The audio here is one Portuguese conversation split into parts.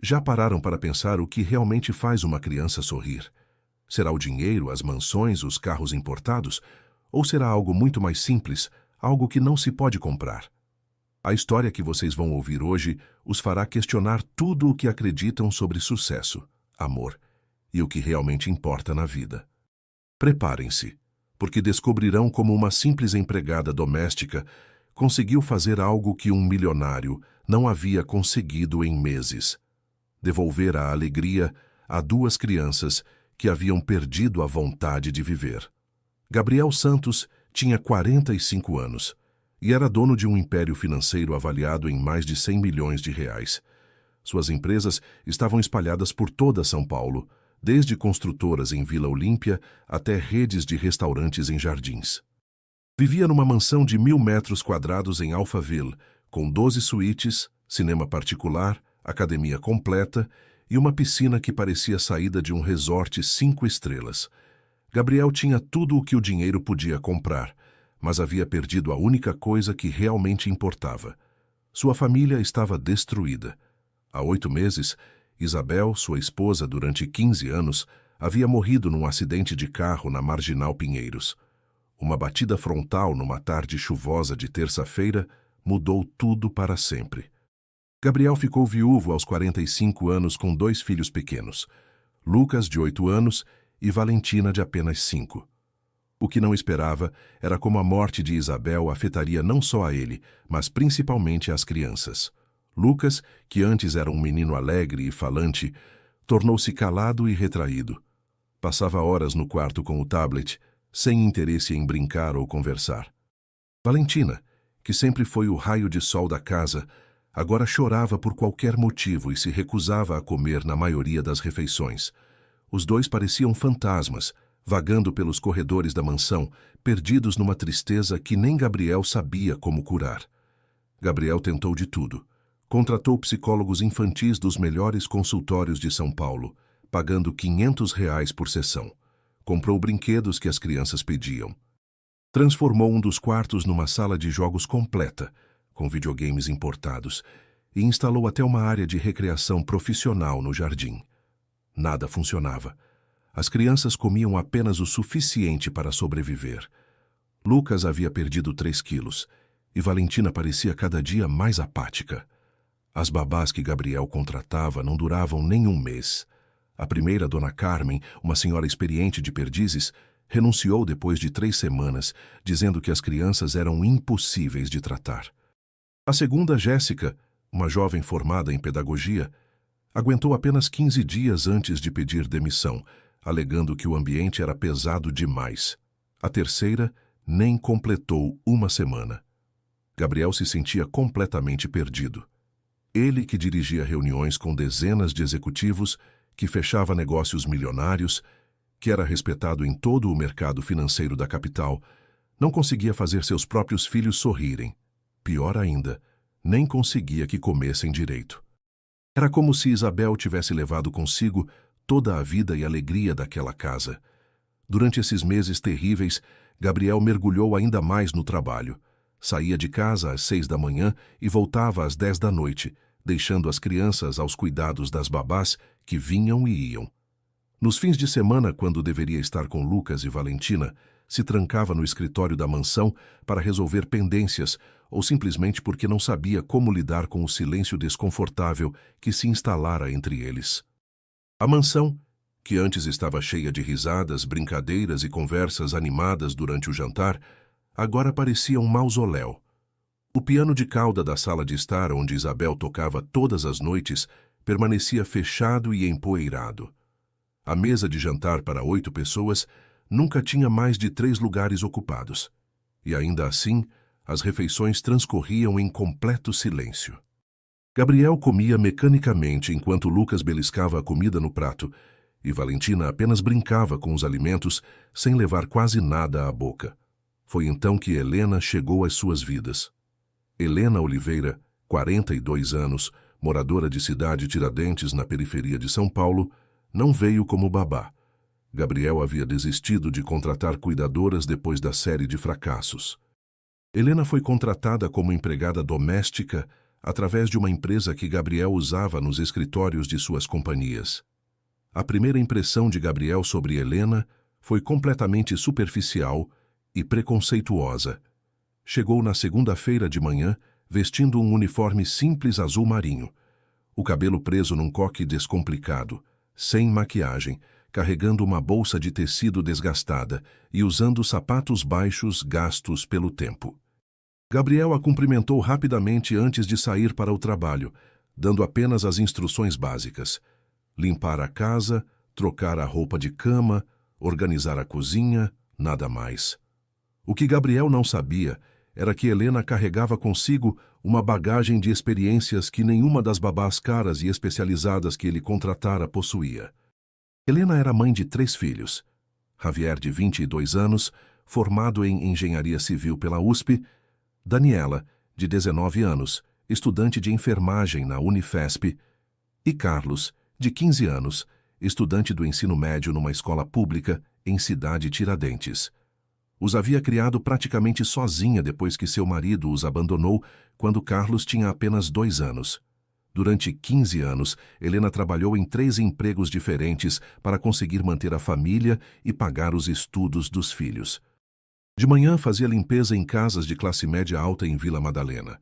Já pararam para pensar o que realmente faz uma criança sorrir? Será o dinheiro, as mansões, os carros importados? Ou será algo muito mais simples, algo que não se pode comprar? A história que vocês vão ouvir hoje os fará questionar tudo o que acreditam sobre sucesso, amor e o que realmente importa na vida. Preparem-se, porque descobrirão como uma simples empregada doméstica conseguiu fazer algo que um milionário não havia conseguido em meses: devolver a alegria a duas crianças que haviam perdido a vontade de viver. Gabriel Santos tinha 45 anos e era dono de um império financeiro avaliado em mais de 100 milhões de reais. Suas empresas estavam espalhadas por toda São Paulo, desde construtoras em Vila Olímpia até redes de restaurantes em Jardins. Vivia numa mansão de 1.000 metros quadrados em Alphaville, com 12 suítes, cinema particular, academia completa e uma piscina que parecia saída de um resort 5 estrelas. Gabriel tinha tudo o que o dinheiro podia comprar, mas havia perdido a única coisa que realmente importava. Sua família estava destruída. Há 8 meses, Isabel, sua esposa durante 15 anos, havia morrido num acidente de carro na Marginal Pinheiros. Uma batida frontal numa tarde chuvosa de terça-feira mudou tudo para sempre. Gabriel ficou viúvo aos 45 anos com 2 filhos pequenos, Lucas, de 8 anos, e Valentina, de apenas 5. O que não esperava era como a morte de Isabel afetaria não só a ele, mas principalmente as crianças. Lucas, que antes era um menino alegre e falante, tornou-se calado e retraído. Passava horas no quarto com o tablet, sem interesse em brincar ou conversar. Valentina, que sempre foi o raio de sol da casa, agora chorava por qualquer motivo e se recusava a comer na maioria das refeições. Os dois pareciam fantasmas, vagando pelos corredores da mansão, perdidos numa tristeza que nem Gabriel sabia como curar. Gabriel tentou de tudo. Contratou psicólogos infantis dos melhores consultórios de São Paulo, pagando R$ 500 por sessão. Comprou brinquedos que as crianças pediam. Transformou um dos quartos numa sala de jogos completa, com videogames importados, e instalou até uma área de recreação profissional no jardim. Nada funcionava. As crianças comiam apenas o suficiente para sobreviver. Lucas havia perdido 3 quilos, e Valentina parecia cada dia mais apática. As babás que Gabriel contratava não duravam nem um mês. A primeira, Dona Carmen, uma senhora experiente de Perdizes, renunciou depois de 3 semanas, dizendo que as crianças eram impossíveis de tratar. A segunda, Jéssica, uma jovem formada em pedagogia, aguentou apenas 15 dias antes de pedir demissão, alegando que o ambiente era pesado demais. A terceira nem completou 1 semana. Gabriel se sentia completamente perdido. Ele, que dirigia reuniões com dezenas de executivos, que fechava negócios milionários, que era respeitado em todo o mercado financeiro da capital, não conseguia fazer seus próprios filhos sorrirem. Pior ainda, nem conseguia que comessem direito. Era como se Isabel tivesse levado consigo toda a vida e alegria daquela casa. Durante esses meses terríveis, Gabriel mergulhou ainda mais no trabalho. Saía de casa às 6 da manhã e voltava às 10 da noite, deixando as crianças aos cuidados das babás que vinham e iam. Nos fins de semana, quando deveria estar com Lucas e Valentina, se trancava no escritório da mansão para resolver pendências ou simplesmente porque não sabia como lidar com o silêncio desconfortável que se instalara entre eles. A mansão, que antes estava cheia de risadas, brincadeiras e conversas animadas durante o jantar, agora parecia um mausoléu. O piano de cauda da sala de estar, onde Isabel tocava todas as noites, permanecia fechado e empoeirado. A mesa de jantar para 8 pessoas nunca tinha mais de 3 lugares ocupados. E ainda assim, as refeições transcorriam em completo silêncio. Gabriel comia mecanicamente enquanto Lucas beliscava a comida no prato, e Valentina apenas brincava com os alimentos sem levar quase nada à boca. Foi então que Helena chegou às suas vidas. Helena Oliveira, 42 anos, moradora de Cidade Tiradentes, na periferia de São Paulo, não veio como babá. Gabriel havia desistido de contratar cuidadoras depois da série de fracassos. Helena foi contratada como empregada doméstica através de uma empresa que Gabriel usava nos escritórios de suas companhias. A primeira impressão de Gabriel sobre Helena foi completamente superficial e preconceituosa. Chegou na segunda-feira de manhã vestindo um uniforme simples azul marinho, o cabelo preso num coque descomplicado, sem maquiagem, carregando uma bolsa de tecido desgastada e usando sapatos baixos gastos pelo tempo. Gabriel a cumprimentou rapidamente antes de sair para o trabalho, dando apenas as instruções básicas: limpar a casa, trocar a roupa de cama, organizar a cozinha, nada mais. O que Gabriel não sabia era que Helena carregava consigo uma bagagem de experiências que nenhuma das babás caras e especializadas que ele contratara possuía. Helena era mãe de 3 filhos. Javier, de 22 anos, formado em engenharia civil pela USP, Daniela, de 19 anos, estudante de enfermagem na Unifesp, e Carlos, de 15 anos, estudante do ensino médio numa escola pública em Cidade Tiradentes. Os havia criado praticamente sozinha depois que seu marido os abandonou quando Carlos tinha apenas 2 anos. Durante 15 anos, Helena trabalhou em 3 empregos diferentes para conseguir manter a família e pagar os estudos dos filhos. De manhã fazia limpeza em casas de classe média alta em Vila Madalena.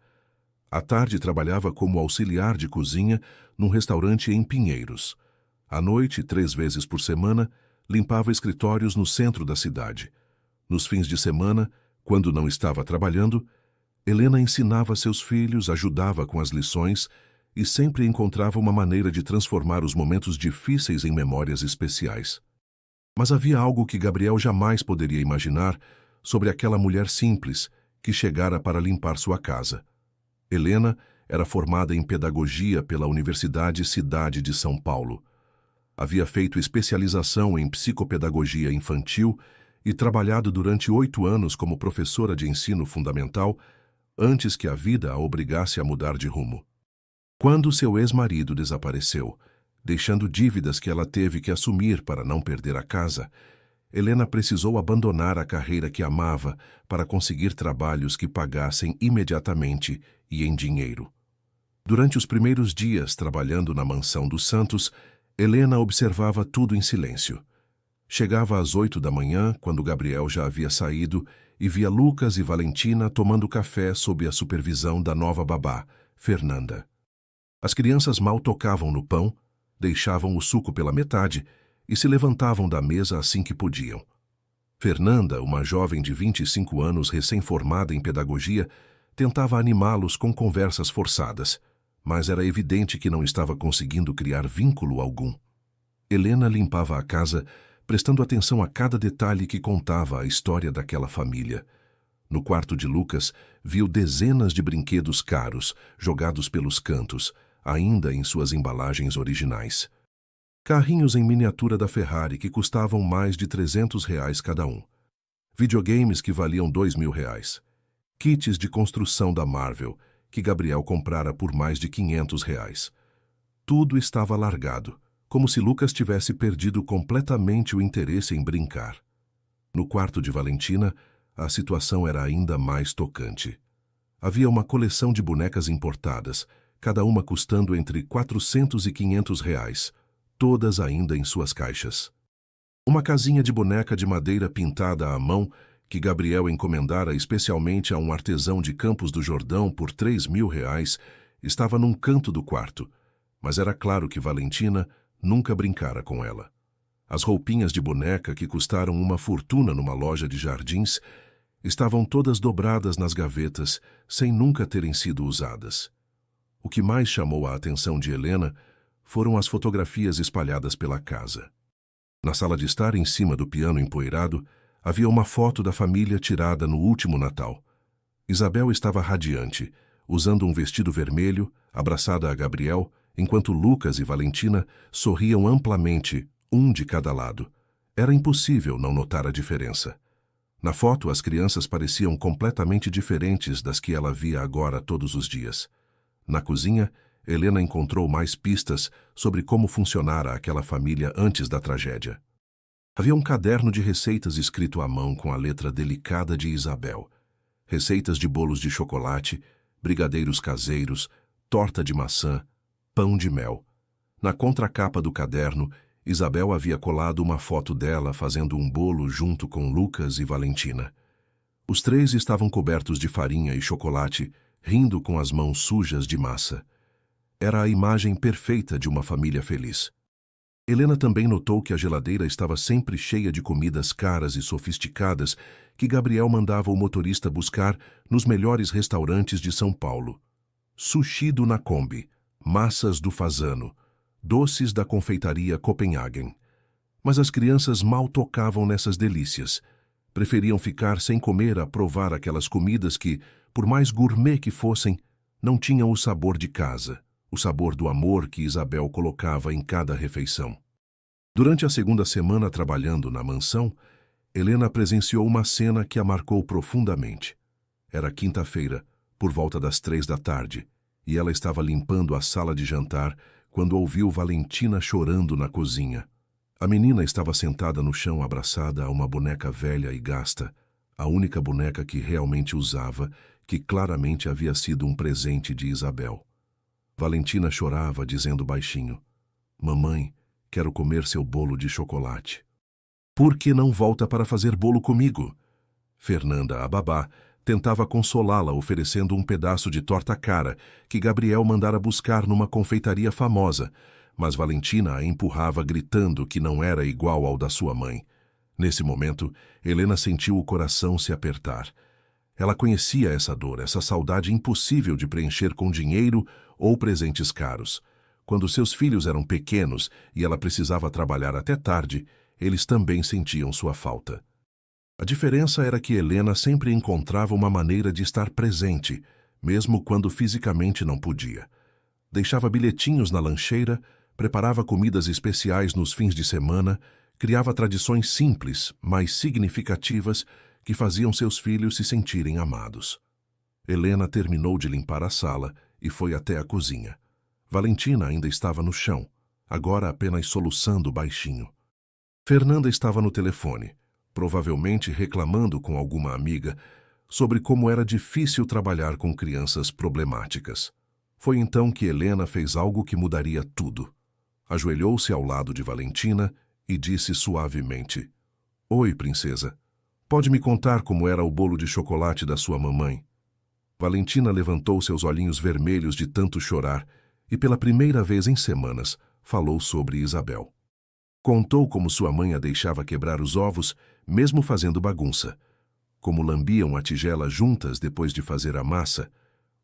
À tarde trabalhava como auxiliar de cozinha num restaurante em Pinheiros. À noite, 3 vezes por semana, limpava escritórios no centro da cidade. Nos fins de semana, quando não estava trabalhando, Helena ensinava seus filhos, ajudava com as lições e sempre encontrava uma maneira de transformar os momentos difíceis em memórias especiais. Mas havia algo que Gabriel jamais poderia imaginar sobre aquela mulher simples que chegara para limpar sua casa. Helena era formada em pedagogia pela Universidade Cidade de São Paulo. Havia feito especialização em psicopedagogia infantil e trabalhado durante 8 anos como professora de ensino fundamental antes que a vida a obrigasse a mudar de rumo. Quando seu ex-marido desapareceu, deixando dívidas que ela teve que assumir para não perder a casa, Helena precisou abandonar a carreira que amava para conseguir trabalhos que pagassem imediatamente e em dinheiro. Durante os primeiros dias trabalhando na mansão dos Santos, Helena observava tudo em silêncio. Chegava às 8 da manhã, quando Gabriel já havia saído, e via Lucas e Valentina tomando café sob a supervisão da nova babá, Fernanda. As crianças mal tocavam no pão, deixavam o suco pela metade e se levantavam da mesa assim que podiam. Fernanda, uma jovem de 25 anos recém-formada em pedagogia, tentava animá-los com conversas forçadas, mas era evidente que não estava conseguindo criar vínculo algum. Helena limpava a casa, prestando atenção a cada detalhe que contava a história daquela família. No quarto de Lucas, viu dezenas de brinquedos caros, jogados pelos cantos, ainda em suas embalagens originais. Carrinhos em miniatura da Ferrari que custavam mais de R$300 cada um. Videogames que valiam R$2.000. Kits de construção da Marvel, que Gabriel comprara por mais de R$500. Tudo estava largado, como se Lucas tivesse perdido completamente o interesse em brincar. No quarto de Valentina, a situação era ainda mais tocante. Havia uma coleção de bonecas importadas, cada uma custando entre R$400 e R$500, todas ainda em suas caixas. Uma casinha de boneca de madeira pintada à mão, que Gabriel encomendara especialmente a um artesão de Campos do Jordão por R$3.000, estava num canto do quarto, mas era claro que Valentina nunca brincara com ela. As roupinhas de boneca, que custaram uma fortuna numa loja de jardins, estavam todas dobradas nas gavetas, sem nunca terem sido usadas. O que mais chamou a atenção de Helena foram as fotografias espalhadas pela casa. Na sala de estar, em cima do piano empoeirado, havia uma foto da família tirada no último Natal. Isabel estava radiante, usando um vestido vermelho, abraçada a Gabriel, enquanto Lucas e Valentina sorriam amplamente, um de cada lado. Era impossível não notar a diferença. Na foto, as crianças pareciam completamente diferentes das que ela via agora todos os dias. Na cozinha, Helena encontrou mais pistas sobre como funcionara aquela família antes da tragédia. Havia um caderno de receitas escrito à mão com a letra delicada de Isabel. Receitas de bolos de chocolate, brigadeiros caseiros, torta de maçã, pão de mel. Na contracapa do caderno, Isabel havia colado uma foto dela fazendo um bolo junto com Lucas e Valentina. Os três estavam cobertos de farinha e chocolate, rindo com as mãos sujas de massa. Era a imagem perfeita de uma família feliz. Helena também notou que a geladeira estava sempre cheia de comidas caras e sofisticadas que Gabriel mandava o motorista buscar nos melhores restaurantes de São Paulo. Sushi do Nacombi, massas do Fasano, doces da confeitaria Copenhagen. Mas as crianças mal tocavam nessas delícias. Preferiam ficar sem comer a provar aquelas comidas que, por mais gourmet que fossem, não tinham o sabor de casa, o sabor do amor que Isabel colocava em cada refeição. Durante a segunda semana trabalhando na mansão, Helena presenciou uma cena que a marcou profundamente. Era quinta-feira, por volta das 3 da tarde, e ela estava limpando a sala de jantar quando ouviu Valentina chorando na cozinha. A menina estava sentada no chão abraçada a uma boneca velha e gasta, a única boneca que realmente usava, que claramente havia sido um presente de Isabel. Valentina chorava, dizendo baixinho: "Mamãe, quero comer seu bolo de chocolate." "Por que não volta para fazer bolo comigo?" Fernanda, a babá, tentava consolá-la oferecendo um pedaço de torta cara que Gabriel mandara buscar numa confeitaria famosa, mas Valentina a empurrava gritando que não era igual ao da sua mãe. Nesse momento, Helena sentiu o coração se apertar. Ela conhecia essa dor, essa saudade impossível de preencher com dinheiro ou presentes caros. Quando seus filhos eram pequenos e ela precisava trabalhar até tarde, eles também sentiam sua falta. A diferença era que Helena sempre encontrava uma maneira de estar presente, mesmo quando fisicamente não podia. Deixava bilhetinhos na lancheira, preparava comidas especiais nos fins de semana, criava tradições simples, mas significativas, que faziam seus filhos se sentirem amados. Helena terminou de limpar a sala e foi até a cozinha. Valentina ainda estava no chão, agora apenas soluçando baixinho. Fernanda estava no telefone, provavelmente reclamando com alguma amiga sobre como era difícil trabalhar com crianças problemáticas. Foi então que Helena fez algo que mudaria tudo. Ajoelhou-se ao lado de Valentina e disse suavemente: "Oi, princesa. Pode me contar como era o bolo de chocolate da sua mamãe?" Valentina levantou seus olhinhos vermelhos de tanto chorar e, pela primeira vez em semanas, falou sobre Isabel. Contou como sua mãe a deixava quebrar os ovos, mesmo fazendo bagunça, como lambiam a tigela juntas depois de fazer a massa,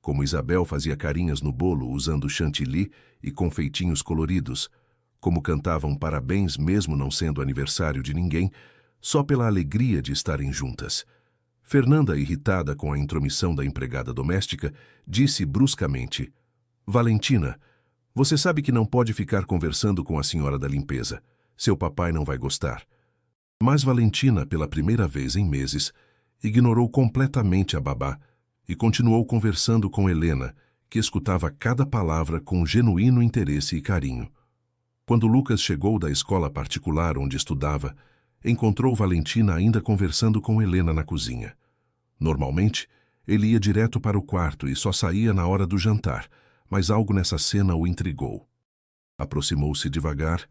como Isabel fazia carinhas no bolo usando chantilly e confeitinhos coloridos, como cantavam parabéns mesmo não sendo aniversário de ninguém, só pela alegria de estarem juntas. Fernanda, irritada com a intromissão da empregada doméstica, disse bruscamente: "Valentina, você sabe que não pode ficar conversando com a senhora da limpeza. Seu papai não vai gostar." Mas Valentina, pela primeira vez em meses, ignorou completamente a babá e continuou conversando com Helena, que escutava cada palavra com genuíno interesse e carinho. Quando Lucas chegou da escola particular onde estudava, encontrou Valentina ainda conversando com Helena na cozinha. Normalmente, ele ia direto para o quarto e só saía na hora do jantar, mas algo nessa cena o intrigou. Aproximou-se devagar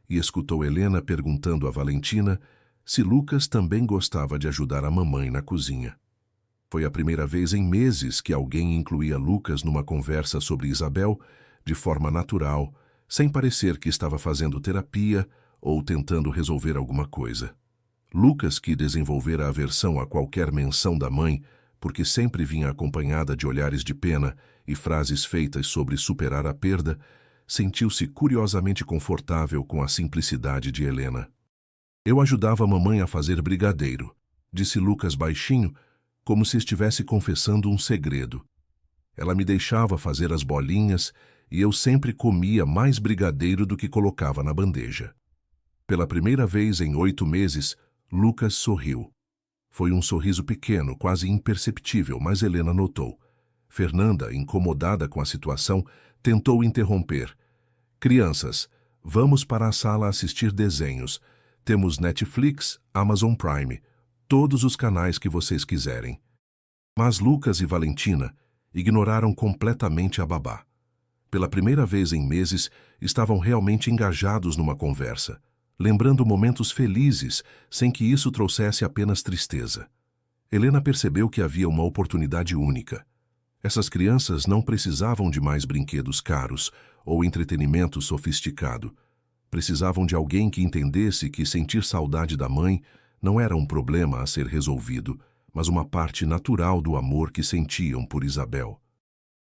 e escutou Helena perguntando a Valentina se Lucas também gostava de ajudar a mamãe na cozinha. Foi a primeira vez em meses que alguém incluía Lucas numa conversa sobre Isabel de forma natural, sem parecer que estava fazendo terapia ou tentando resolver alguma coisa. Lucas, que desenvolvera aversão a qualquer menção da mãe, porque sempre vinha acompanhada de olhares de pena e frases feitas sobre superar a perda, sentiu-se curiosamente confortável com a simplicidade de Helena. "Eu ajudava a mamãe a fazer brigadeiro", disse Lucas baixinho, como se estivesse confessando um segredo. "Ela me deixava fazer as bolinhas e eu sempre comia mais brigadeiro do que colocava na bandeja." Pela primeira vez em 8 meses, Lucas sorriu. Foi um sorriso pequeno, quase imperceptível, mas Helena notou. Fernanda, incomodada com a situação, tentou interromper. "Crianças, vamos para a sala assistir desenhos. Temos Netflix, Amazon Prime, todos os canais que vocês quiserem." Mas Lucas e Valentina ignoraram completamente a babá. Pela primeira vez em meses, estavam realmente engajados numa conversa, lembrando momentos felizes, sem que isso trouxesse apenas tristeza. Helena percebeu que havia uma oportunidade única. Essas crianças não precisavam de mais brinquedos caros ou entretenimento sofisticado. Precisavam de alguém que entendesse que sentir saudade da mãe não era um problema a ser resolvido, mas uma parte natural do amor que sentiam por Isabel.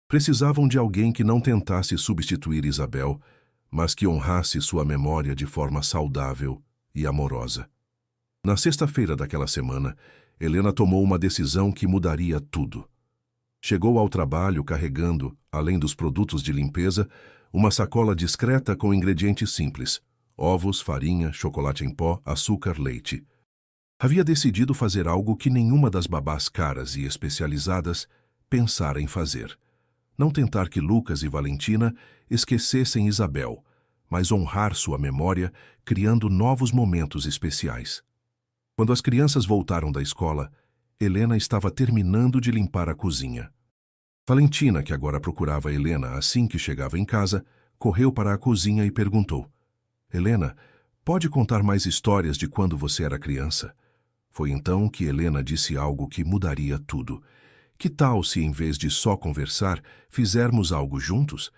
Precisavam de alguém que não tentasse substituir Isabel, mas que honrasse sua memória de forma saudável e amorosa. Na sexta-feira daquela semana, Helena tomou uma decisão que mudaria tudo. Chegou ao trabalho carregando, além dos produtos de limpeza, uma sacola discreta com ingredientes simples: ovos, farinha, chocolate em pó, açúcar, leite. Havia decidido fazer algo que nenhuma das babás caras e especializadas pensara em fazer. Não tentar que Lucas e Valentina esquecessem Isabel, mas honrar sua memória, criando novos momentos especiais. Quando as crianças voltaram da escola, Helena estava terminando de limpar a cozinha. Valentina, que agora procurava Helena assim que chegava em casa, correu para a cozinha e perguntou: Helena, pode contar mais histórias de quando você era criança? Foi então que Helena disse algo que mudaria tudo. Que tal se, em vez de só conversar, fizermos algo juntos?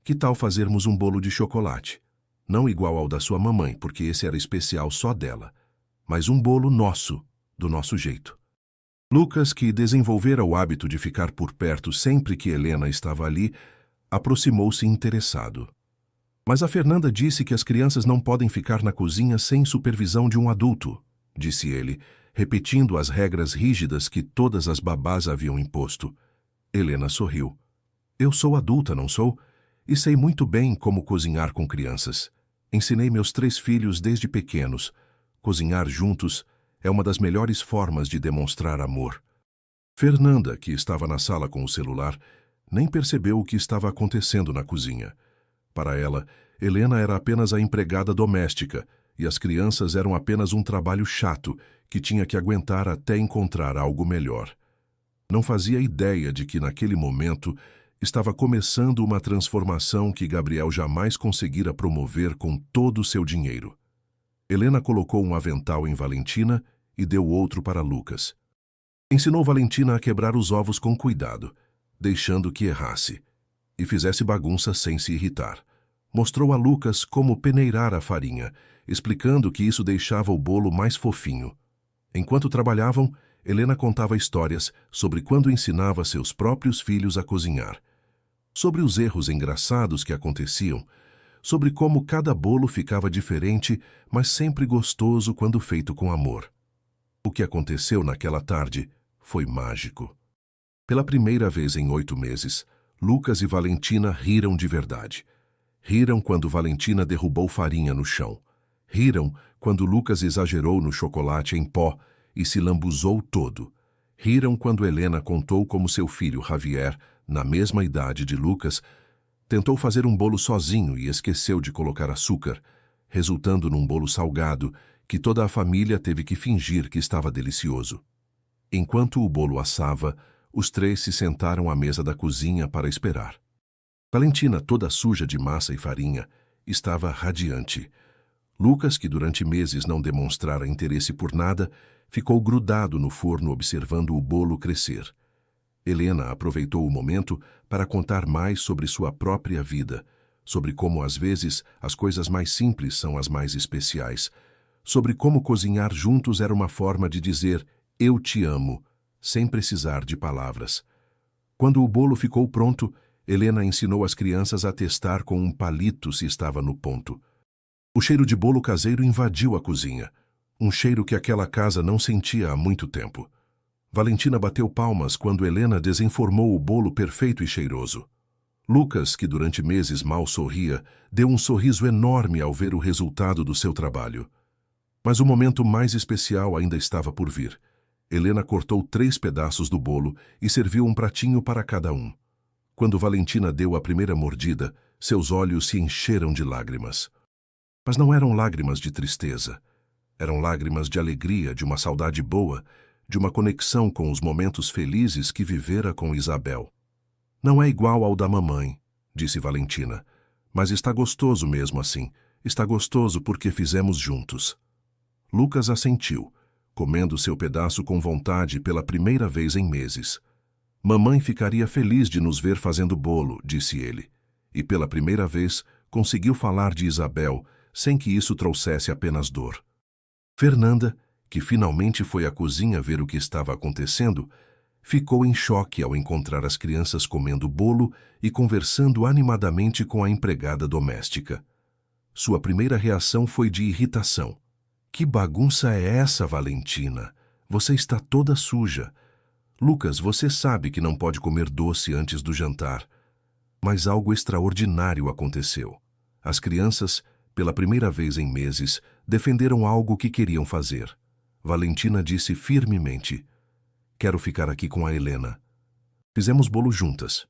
Que tal fazermos um bolo de chocolate? Não igual ao da sua mamãe, porque esse era especial só dela, mas um bolo nosso, do nosso jeito. Lucas, que desenvolvera o hábito de ficar por perto sempre que Helena estava ali, aproximou-se interessado. Mas a Fernanda disse que as crianças não podem ficar na cozinha sem supervisão de um adulto, disse ele, repetindo as regras rígidas que todas as babás haviam imposto. Helena sorriu. Eu sou adulta, não sou? E sei muito bem como cozinhar com crianças. Ensinei meus 3 filhos desde pequenos. Cozinhar juntos é uma das melhores formas de demonstrar amor. Fernanda, que estava na sala com o celular, nem percebeu o que estava acontecendo na cozinha. Para ela, Helena era apenas a empregada doméstica e as crianças eram apenas um trabalho chato que tinha que aguentar até encontrar algo melhor. Não fazia ideia de que, naquele momento, estava começando uma transformação que Gabriel jamais conseguira promover com todo o seu dinheiro. Helena colocou um avental em Valentina e deu outro para Lucas. Ensinou Valentina a quebrar os ovos com cuidado, deixando que errasse, e fizesse bagunça sem se irritar. Mostrou a Lucas como peneirar a farinha, explicando que isso deixava o bolo mais fofinho. Enquanto trabalhavam, Helena contava histórias sobre quando ensinava seus próprios filhos a cozinhar, sobre os erros engraçados que aconteciam, sobre como cada bolo ficava diferente, mas sempre gostoso quando feito com amor. O que aconteceu naquela tarde foi mágico. Pela primeira vez em 8 meses, Lucas e Valentina riram de verdade. Riram quando Valentina derrubou farinha no chão. Riram quando Lucas exagerou no chocolate em pó e se lambuzou todo. Riram quando Helena contou como seu filho Javier, na mesma idade de Lucas, tentou fazer um bolo sozinho e esqueceu de colocar açúcar, resultando num bolo salgado que toda a família teve que fingir que estava delicioso. Enquanto o bolo assava, os 3 se sentaram à mesa da cozinha para esperar. Valentina, toda suja de massa e farinha, estava radiante. Lucas, que durante meses não demonstrara interesse por nada, ficou grudado no forno observando o bolo crescer. Helena aproveitou o momento para contar mais sobre sua própria vida, sobre como às vezes as coisas mais simples são as mais especiais, sobre como cozinhar juntos era uma forma de dizer "eu te amo", sem precisar de palavras. Quando o bolo ficou pronto, Helena ensinou as crianças a testar com um palito se estava no ponto. O cheiro de bolo caseiro invadiu a cozinha, um cheiro que aquela casa não sentia há muito tempo. Valentina bateu palmas quando Helena desenformou o bolo perfeito e cheiroso. Lucas, que durante meses mal sorria, deu um sorriso enorme ao ver o resultado do seu trabalho. Mas o momento mais especial ainda estava por vir. Helena cortou 3 pedaços do bolo e serviu um pratinho para cada um. Quando Valentina deu a primeira mordida, seus olhos se encheram de lágrimas. Mas não eram lágrimas de tristeza. Eram lágrimas de alegria, de uma saudade boa, de uma conexão com os momentos felizes que vivera com Isabel. Não é igual ao da mamãe, disse Valentina. Mas está gostoso mesmo assim. Está gostoso porque fizemos juntos. Lucas assentiu, comendo seu pedaço com vontade pela primeira vez em meses. Mamãe ficaria feliz de nos ver fazendo bolo, disse ele. E pela primeira vez conseguiu falar de Isabel sem que isso trouxesse apenas dor. Fernanda, que finalmente foi à cozinha ver o que estava acontecendo, ficou em choque ao encontrar as crianças comendo bolo e conversando animadamente com a empregada doméstica. Sua primeira reação foi de irritação. Que bagunça é essa, Valentina? Você está toda suja. Lucas, você sabe que não pode comer doce antes do jantar. Mas algo extraordinário aconteceu. As crianças, pela primeira vez em meses, defenderam algo que queriam fazer. Valentina disse firmemente: quero ficar aqui com a Helena. Fizemos bolo juntas.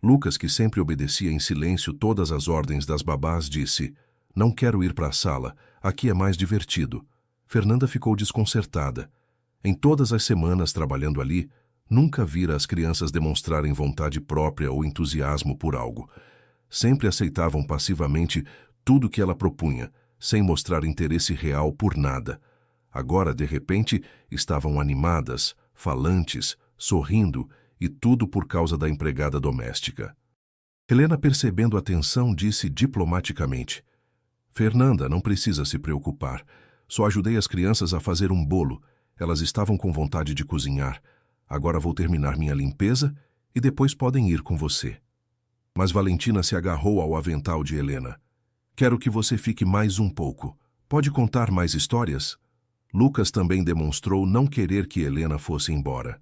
Lucas, que sempre obedecia em silêncio todas as ordens das babás, disse: não quero ir para a sala, aqui é mais divertido. Fernanda ficou desconcertada. Em todas as semanas trabalhando ali, nunca vira as crianças demonstrarem vontade própria ou entusiasmo por algo. Sempre aceitavam passivamente tudo que ela propunha, sem mostrar interesse real por nada. Agora, de repente, estavam animadas, falantes, sorrindo, e tudo por causa da empregada doméstica. Helena, percebendo a tensão, disse diplomaticamente: Fernanda, não precisa se preocupar. Só ajudei as crianças a fazer um bolo. Elas estavam com vontade de cozinhar. Agora vou terminar minha limpeza e depois podem ir com você. Mas Valentina se agarrou ao avental de Helena. Quero que você fique mais um pouco. Pode contar mais histórias? Lucas também demonstrou não querer que Helena fosse embora.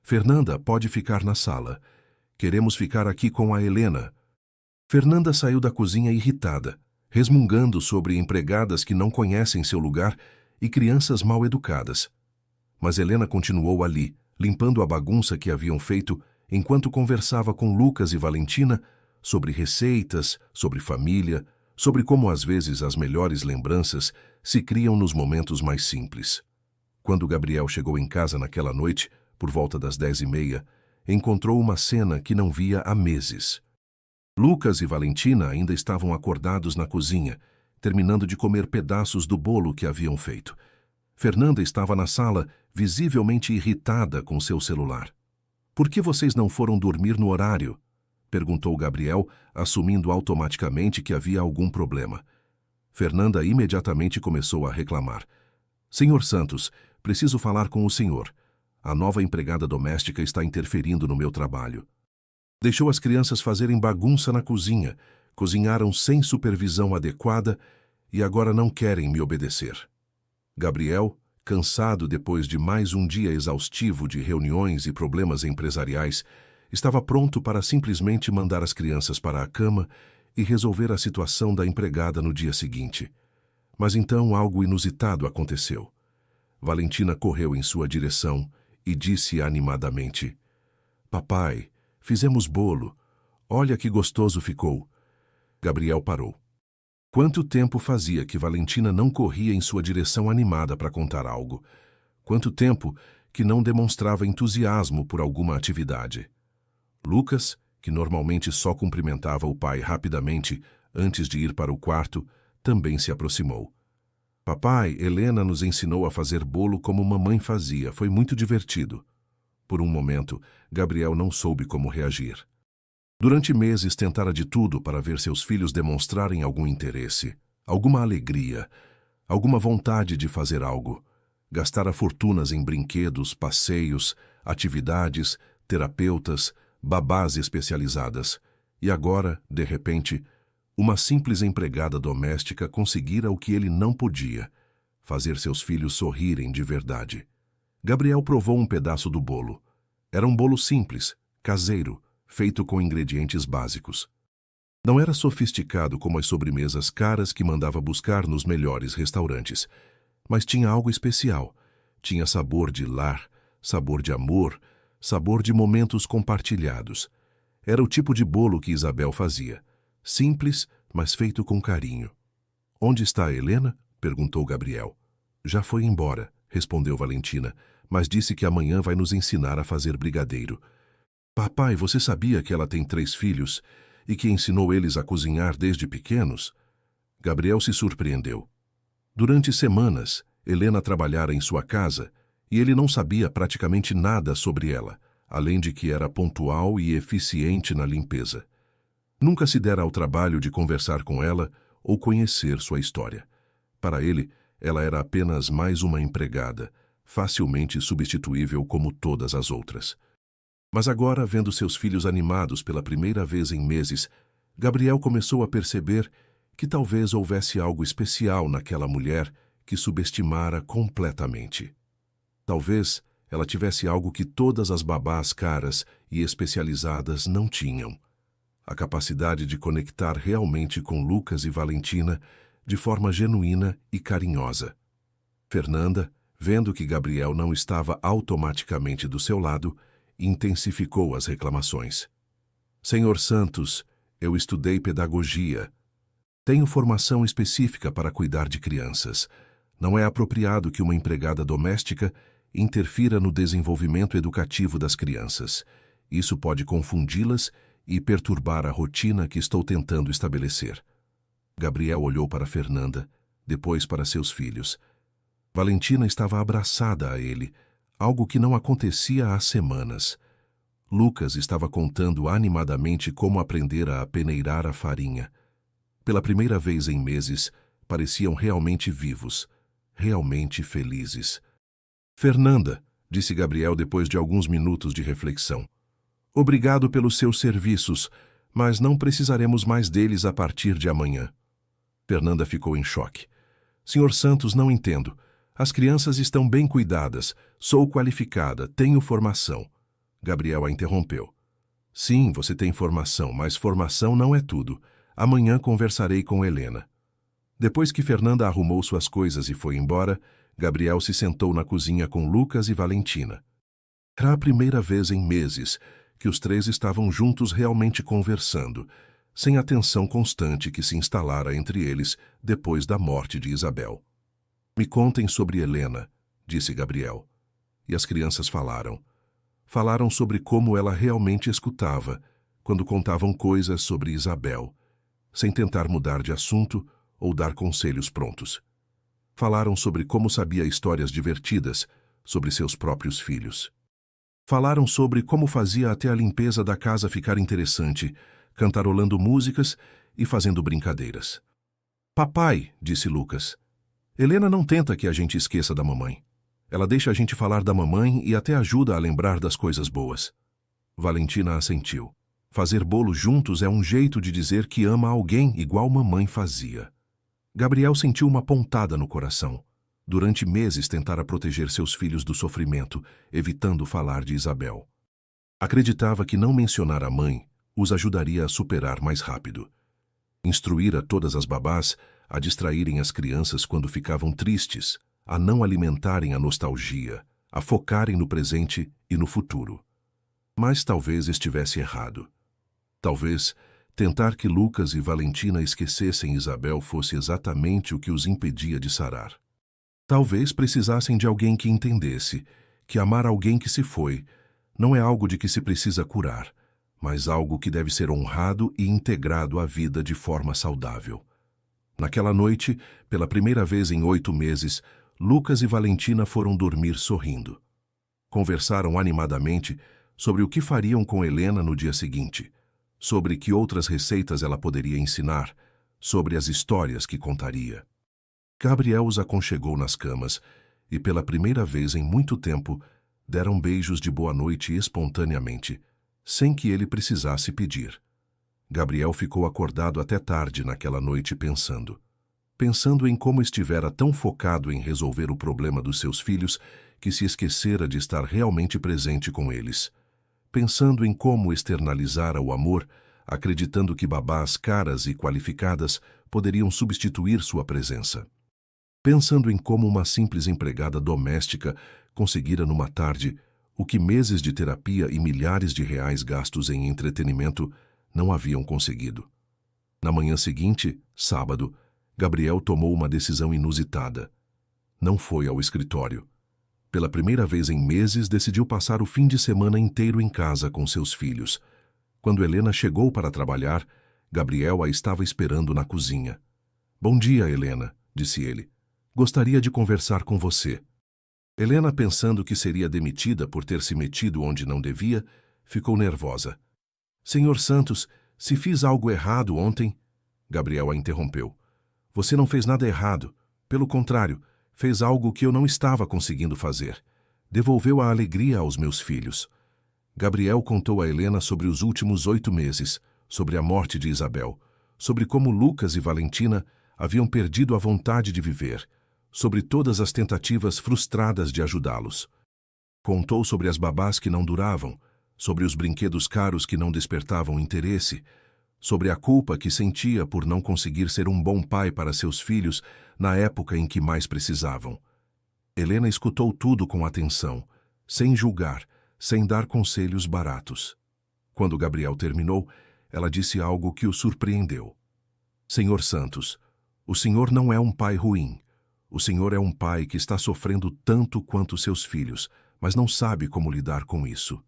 Fernanda, pode ficar na sala. Queremos ficar aqui com a Helena. Fernanda saiu da cozinha irritada, resmungando sobre empregadas que não conhecem seu lugar e crianças mal educadas. Mas Helena continuou ali, limpando a bagunça que haviam feito enquanto conversava com Lucas e Valentina sobre receitas, sobre família, sobre como às vezes as melhores lembranças se criam nos momentos mais simples. Quando Gabriel chegou em casa naquela noite, por volta das 10h30, encontrou uma cena que não via há meses. Lucas e Valentina ainda estavam acordados na cozinha, terminando de comer pedaços do bolo que haviam feito. Fernanda estava na sala, visivelmente irritada com seu celular. Por que vocês não foram dormir no horário? Perguntou Gabriel, assumindo automaticamente que havia algum problema. Fernanda imediatamente começou a reclamar. Senhor Santos, preciso falar com o senhor. A nova empregada doméstica está interferindo no meu trabalho. Deixou as crianças fazerem bagunça na cozinha, cozinharam sem supervisão adequada e agora não querem me obedecer. Gabriel, cansado depois de mais um dia exaustivo de reuniões e problemas empresariais, estava pronto para simplesmente mandar as crianças para a cama e resolver a situação da empregada no dia seguinte. Mas então algo inusitado aconteceu. Valentina correu em sua direção e disse animadamente: Papai, fizemos bolo. Olha que gostoso ficou. Gabriel parou. Quanto tempo fazia que Valentina não corria em sua direção animada para contar algo? Quanto tempo que não demonstrava entusiasmo por alguma atividade? Lucas, que normalmente só cumprimentava o pai rapidamente antes de ir para o quarto, também se aproximou. Papai, Helena nos ensinou a fazer bolo como mamãe fazia. Foi muito divertido. Por um momento, Gabriel não soube como reagir. Durante meses tentara de tudo para ver seus filhos demonstrarem algum interesse, alguma alegria, alguma vontade de fazer algo. Gastara fortunas em brinquedos, passeios, atividades, terapeutas, babás especializadas. E agora, de repente, uma simples empregada doméstica conseguira o que ele não podia: fazer seus filhos sorrirem de verdade. Gabriel provou um pedaço do bolo. Era um bolo simples, caseiro, feito com ingredientes básicos. Não era sofisticado como as sobremesas caras que mandava buscar nos melhores restaurantes, mas tinha algo especial. Tinha sabor de lar, sabor de amor, sabor de momentos compartilhados. Era o tipo de bolo que Isabel fazia. Simples, mas feito com carinho. Onde está a Helena? Perguntou Gabriel. Já foi embora, respondeu Valentina, mas disse que amanhã vai nos ensinar a fazer brigadeiro. Papai, você sabia que ela tem 3 filhos e que ensinou eles a cozinhar desde pequenos? Gabriel se surpreendeu. Durante semanas, Helena trabalhara em sua casa e ele não sabia praticamente nada sobre ela, além de que era pontual e eficiente na limpeza. Nunca se dera ao trabalho de conversar com ela ou conhecer sua história. Para ele, ela era apenas mais uma empregada, facilmente substituível como todas as outras. Mas agora, vendo seus filhos animados pela primeira vez em meses, Gabriel começou a perceber que talvez houvesse algo especial naquela mulher que subestimara completamente. Talvez ela tivesse algo que todas as babás caras e especializadas não tinham: a capacidade de conectar realmente com Lucas e Valentina de forma genuína e carinhosa. Fernanda, vendo que Gabriel não estava automaticamente do seu lado, intensificou as reclamações. Senhor Santos, eu estudei pedagogia. Tenho formação específica para cuidar de crianças. Não é apropriado que uma empregada doméstica interfira no desenvolvimento educativo das crianças. Isso pode confundi-las e perturbar a rotina que estou tentando estabelecer. Gabriel olhou para Fernanda, depois para seus filhos. Valentina estava abraçada a ele, algo que não acontecia há semanas. Lucas estava contando animadamente como aprendera a peneirar a farinha. Pela primeira vez em meses, pareciam realmente vivos, realmente felizes. Fernanda, disse Gabriel depois de alguns minutos de reflexão, obrigado pelos seus serviços, mas não precisaremos mais deles a partir de amanhã. Fernanda ficou em choque. Senhor Santos, não entendo. As crianças estão bem cuidadas, sou qualificada, tenho formação. Gabriel a interrompeu. Sim, você tem formação, mas formação não é tudo. Amanhã conversarei com Helena. Depois que Fernanda arrumou suas coisas e foi embora, Gabriel se sentou na cozinha com Lucas e Valentina. Era a primeira vez em meses que os três estavam juntos realmente conversando, sem a tensão constante que se instalara entre eles depois da morte de Isabel. Me contem sobre Helena, disse Gabriel. E as crianças falaram. Falaram sobre como ela realmente escutava, quando contavam coisas sobre Isabel, sem tentar mudar de assunto ou dar conselhos prontos. Falaram sobre como sabia histórias divertidas sobre seus próprios filhos. Falaram sobre como fazia até a limpeza da casa ficar interessante, cantarolando músicas e fazendo brincadeiras. Papai, disse Lucas, Helena não tenta que a gente esqueça da mamãe. Ela deixa a gente falar da mamãe e até ajuda a lembrar das coisas boas. Valentina assentiu. Fazer bolo juntos é um jeito de dizer que ama alguém igual mamãe fazia. Gabriel sentiu uma pontada no coração. Durante meses tentara proteger seus filhos do sofrimento, evitando falar de Isabel. Acreditava que não mencionar a mãe os ajudaria a superar mais rápido. Instruíra todas as babás a distraírem as crianças quando ficavam tristes, a não alimentarem a nostalgia, a focarem no presente e no futuro. Mas talvez estivesse errado. Talvez tentar que Lucas e Valentina esquecessem Isabel fosse exatamente o que os impedia de sarar. Talvez precisassem de alguém que entendesse que amar alguém que se foi não é algo de que se precisa curar, mas algo que deve ser honrado e integrado à vida de forma saudável. Naquela noite, pela primeira vez em 8 meses, Lucas e Valentina foram dormir sorrindo. Conversaram animadamente sobre o que fariam com Helena no dia seguinte, sobre que outras receitas ela poderia ensinar, sobre as histórias que contaria. Gabriel os aconchegou nas camas e, pela primeira vez em muito tempo, deram beijos de boa noite espontaneamente, sem que ele precisasse pedir. Gabriel ficou acordado até tarde naquela noite pensando em como estivera tão focado em resolver o problema dos seus filhos que se esquecera de estar realmente presente com eles. Pensando em como externalizara o amor, acreditando que babás caras e qualificadas poderiam substituir sua presença. Pensando em como uma simples empregada doméstica conseguira numa tarde o que meses de terapia e milhares de reais gastos em entretenimento não haviam conseguido. Na manhã seguinte, sábado, Gabriel tomou uma decisão inusitada. Não foi ao escritório. Pela primeira vez em meses, decidiu passar o fim de semana inteiro em casa com seus filhos. Quando Helena chegou para trabalhar, Gabriel a estava esperando na cozinha. "Bom dia, Helena", disse ele. "Gostaria de conversar com você." Helena, pensando que seria demitida por ter se metido onde não devia, ficou nervosa. "Senhor Santos, se fiz algo errado ontem..." Gabriel a interrompeu. "Você não fez nada errado. Pelo contrário, fez algo que eu não estava conseguindo fazer. Devolveu a alegria aos meus filhos." Gabriel contou a Helena sobre os últimos 8 meses, sobre a morte de Isabel, sobre como Lucas e Valentina haviam perdido a vontade de viver, sobre todas as tentativas frustradas de ajudá-los. Contou sobre as babás que não duravam, sobre os brinquedos caros que não despertavam interesse, sobre a culpa que sentia por não conseguir ser um bom pai para seus filhos na época em que mais precisavam. Helena escutou tudo com atenção, sem julgar, sem dar conselhos baratos. Quando Gabriel terminou, ela disse algo que o surpreendeu. "Senhor Santos, o senhor não é um pai ruim. O senhor é um pai que está sofrendo tanto quanto seus filhos, mas não sabe como lidar com isso.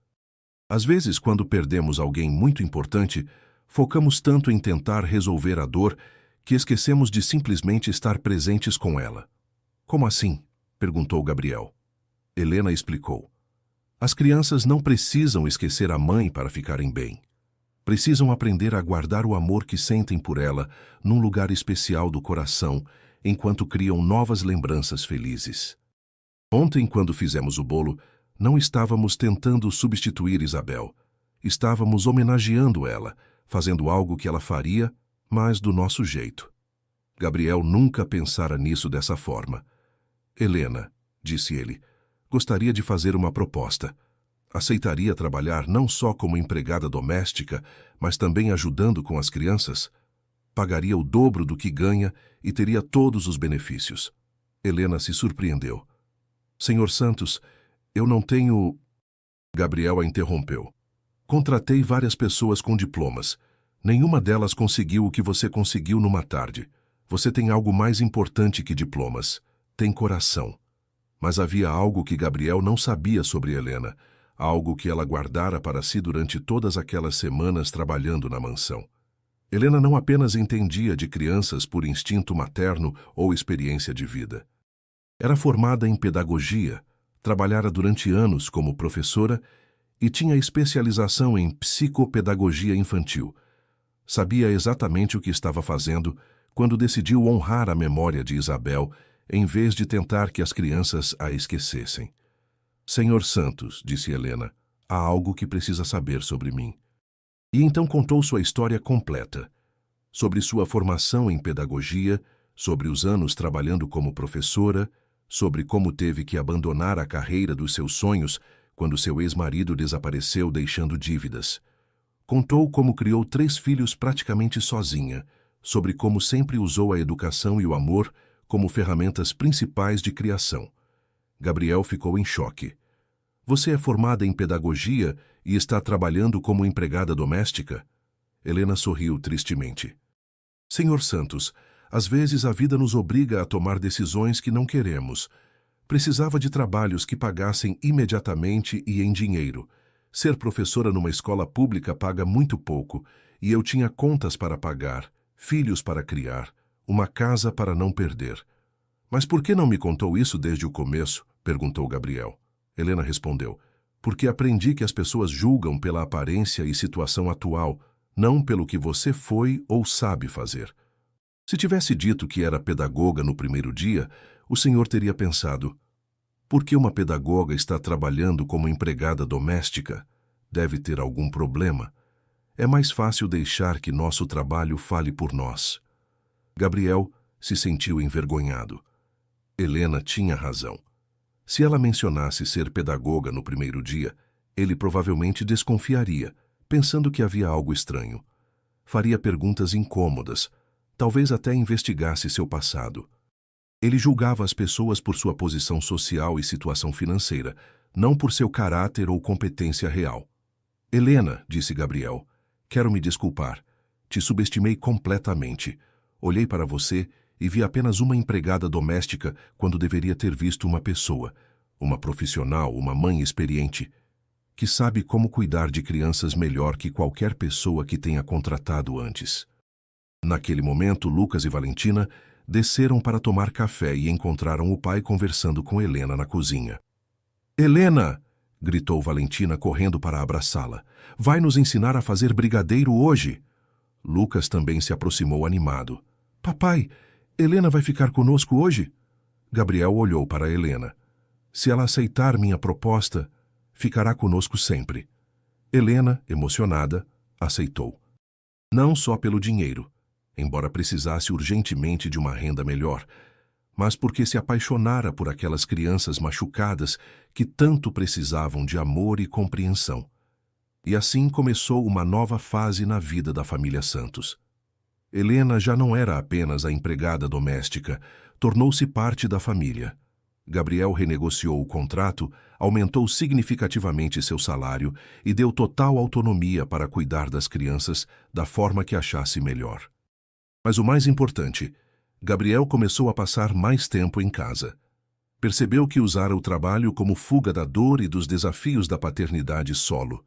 Às vezes, quando perdemos alguém muito importante, focamos tanto em tentar resolver a dor que esquecemos de simplesmente estar presentes com ela." "Como assim?" perguntou Gabriel. Helena explicou. "As crianças não precisam esquecer a mãe para ficarem bem. Precisam aprender a guardar o amor que sentem por ela num lugar especial do coração, enquanto criam novas lembranças felizes. Ontem, quando fizemos o bolo, não estávamos tentando substituir Isabel. Estávamos homenageando ela, fazendo algo que ela faria, mas do nosso jeito." Gabriel nunca pensara nisso dessa forma. "Helena", disse ele, "gostaria de fazer uma proposta. Aceitaria trabalhar não só como empregada doméstica, mas também ajudando com as crianças? Pagaria o dobro do que ganha e teria todos os benefícios." Helena se surpreendeu. "Senhor Santos, eu não tenho..." Gabriel a interrompeu. "Contratei várias pessoas com diplomas. Nenhuma delas conseguiu o que você conseguiu numa tarde. Você tem algo mais importante que diplomas. Tem coração." Mas havia algo que Gabriel não sabia sobre Helena, algo que ela guardara para si durante todas aquelas semanas trabalhando na mansão. Helena não apenas entendia de crianças por instinto materno ou experiência de vida. Era formada em pedagogia, trabalhara durante anos como professora e tinha especialização em psicopedagogia infantil. Sabia exatamente o que estava fazendo quando decidiu honrar a memória de Isabel, em vez de tentar que as crianças a esquecessem. "Senhor Santos", disse Helena, "há algo que precisa saber sobre mim." E então contou sua história completa. Sobre sua formação em pedagogia, sobre os anos trabalhando como professora, sobre como teve que abandonar a carreira dos seus sonhos quando seu ex-marido desapareceu deixando dívidas. Contou como criou 3 filhos praticamente sozinha, sobre como sempre usou a educação e o amor como ferramentas principais de criação. Gabriel ficou em choque. "Você é formada em pedagogia e está trabalhando como empregada doméstica?" Helena sorriu tristemente. "Senhor Santos, às vezes a vida nos obriga a tomar decisões que não queremos. Precisava de trabalhos que pagassem imediatamente e em dinheiro. Ser professora numa escola pública paga muito pouco, e eu tinha contas para pagar, filhos para criar, uma casa para não perder." "Mas por que não me contou isso desde o começo?" perguntou Gabriel. Helena respondeu, "Porque aprendi que as pessoas julgam pela aparência e situação atual, não pelo que você foi ou sabe fazer. Se tivesse dito que era pedagoga no primeiro dia, o senhor teria pensado, por que uma pedagoga está trabalhando como empregada doméstica? Deve ter algum problema. É mais fácil deixar que nosso trabalho fale por nós." Gabriel se sentiu envergonhado. Helena tinha razão. Se ela mencionasse ser pedagoga no primeiro dia, ele provavelmente desconfiaria, pensando que havia algo estranho. Faria perguntas incômodas, talvez até investigasse seu passado. Ele julgava as pessoas por sua posição social e situação financeira, não por seu caráter ou competência real. "Helena", disse Gabriel, "quero me desculpar. Te subestimei completamente. Olhei para você e vi apenas uma empregada doméstica quando deveria ter visto uma pessoa, uma profissional, uma mãe experiente. que sabe como cuidar de crianças melhor que qualquer pessoa que tenha contratado antes. Naquele momento, Lucas e Valentina desceram para tomar café e encontraram o pai conversando com Helena na cozinha. «Helena!» gritou Valentina correndo para abraçá-la. «Vai nos ensinar a fazer brigadeiro hoje!» Lucas também se aproximou animado. «Papai, Helena vai ficar conosco hoje?» Gabriel olhou para Helena. «Se ela aceitar minha proposta, ficará conosco sempre». Helena, emocionada, aceitou. Não só pelo dinheiro, embora precisasse urgentemente de uma renda melhor, mas porque se apaixonara por aquelas crianças machucadas que tanto precisavam de amor e compreensão. E assim começou uma nova fase na vida da família Santos. Helena já não era apenas a empregada doméstica, tornou-se parte da família. Gabriel renegociou o contrato, aumentou significativamente seu salário e deu total autonomia para cuidar das crianças da forma que achasse melhor. Mas o mais importante, Gabriel começou a passar mais tempo em casa. Percebeu que usara o trabalho como fuga da dor e dos desafios da paternidade solo.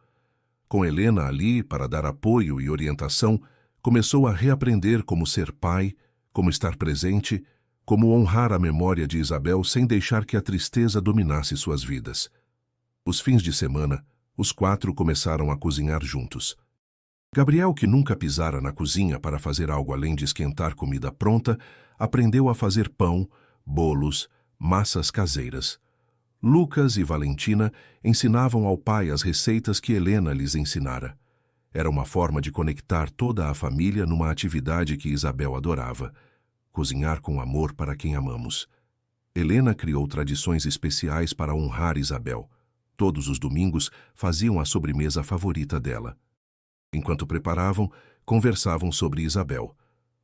Com Helena ali para dar apoio e orientação, começou a reaprender como ser pai, como estar presente, como honrar a memória de Isabel sem deixar que a tristeza dominasse suas vidas. Os fins de semana, os 4 começaram a cozinhar juntos. Gabriel, que nunca pisara na cozinha para fazer algo além de esquentar comida pronta, aprendeu a fazer pão, bolos, massas caseiras. Lucas e Valentina ensinavam ao pai as receitas que Helena lhes ensinara. Era uma forma de conectar toda a família numa atividade que Isabel adorava: cozinhar com amor para quem amamos. Helena criou tradições especiais para honrar Isabel. Todos os domingos faziam a sobremesa favorita dela. Enquanto preparavam, conversavam sobre Isabel.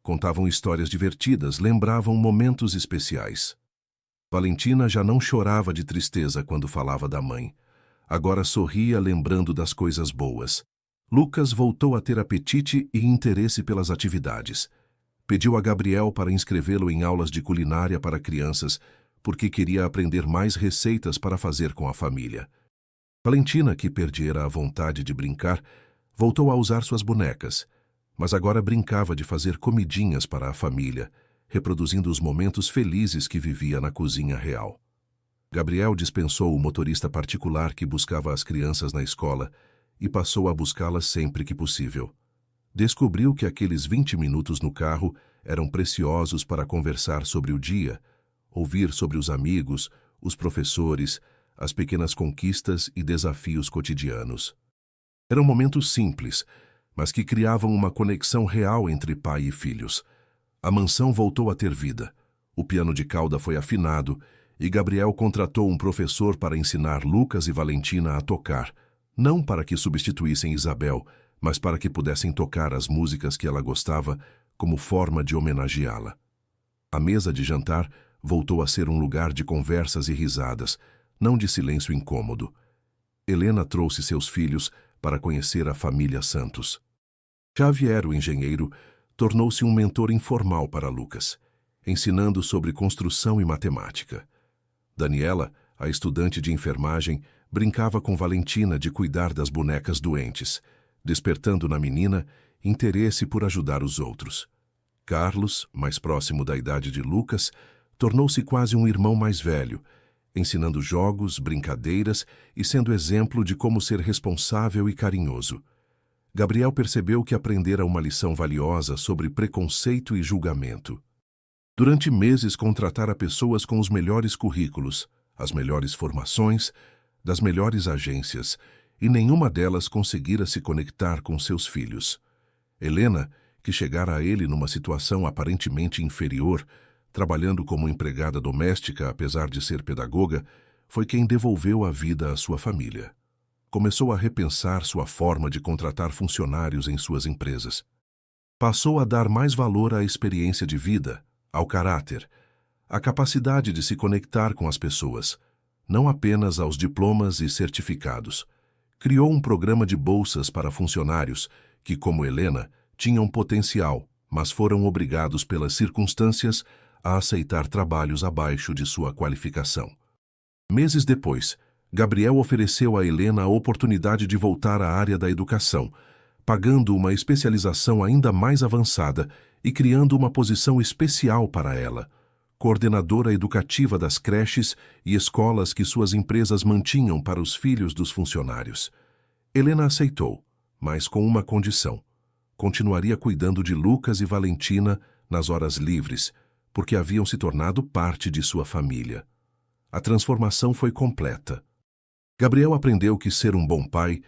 Contavam histórias divertidas, lembravam momentos especiais. Valentina já não chorava de tristeza quando falava da mãe. Agora sorria lembrando das coisas boas. Lucas voltou a ter apetite e interesse pelas atividades. Pediu a Gabriel para inscrevê-lo em aulas de culinária para crianças, porque queria aprender mais receitas para fazer com a família. Valentina, que perdera a vontade de brincar, voltou a usar suas bonecas, mas agora brincava de fazer comidinhas para a família, reproduzindo os momentos felizes que vivia na cozinha real. Gabriel dispensou o motorista particular que buscava as crianças na escola e passou a buscá-las sempre que possível. Descobriu que aqueles 20 minutos no carro eram preciosos para conversar sobre o dia, ouvir sobre os amigos, os professores, as pequenas conquistas e desafios cotidianos. Eram momentos simples, mas que criavam uma conexão real entre pai e filhos. A mansão voltou a ter vida. O piano de cauda foi afinado e Gabriel contratou um professor para ensinar Lucas e Valentina a tocar, não para que substituíssem Isabel, mas para que pudessem tocar as músicas que ela gostava como forma de homenageá-la. A mesa de jantar voltou a ser um lugar de conversas e risadas, não de silêncio incômodo. Helena trouxe seus filhos para conhecer a família Santos. Xavier, o engenheiro, tornou-se um mentor informal para Lucas, ensinando sobre construção e matemática. Daniela, a estudante de enfermagem, brincava com Valentina de cuidar das bonecas doentes, despertando na menina interesse por ajudar os outros. Carlos, mais próximo da idade de Lucas, tornou-se quase um irmão mais velho, ensinando jogos, brincadeiras e sendo exemplo de como ser responsável e carinhoso. Gabriel percebeu que aprendera uma lição valiosa sobre preconceito e julgamento. Durante meses contratara pessoas com os melhores currículos, as melhores formações, das melhores agências, e nenhuma delas conseguira se conectar com seus filhos. Helena, que chegara a ele numa situação aparentemente inferior, trabalhando como empregada doméstica apesar de ser pedagoga, foi quem devolveu a vida à sua família. Começou a repensar sua forma de contratar funcionários em suas empresas. Passou a dar mais valor à experiência de vida, ao caráter, à capacidade de se conectar com as pessoas, não apenas aos diplomas e certificados. Criou um programa de bolsas para funcionários que, como Helena, tinham potencial, mas foram obrigados pelas circunstâncias a aceitar trabalhos abaixo de sua qualificação. Meses depois, Gabriel ofereceu a Helena a oportunidade de voltar à área da educação, pagando uma especialização ainda mais avançada e criando uma posição especial para ela, coordenadora educativa das creches e escolas que suas empresas mantinham para os filhos dos funcionários. Helena aceitou, mas com uma condição: continuaria cuidando de Lucas e Valentina nas horas livres, porque haviam se tornado parte de sua família. A transformação foi completa. Gabriel aprendeu que ser um bom pai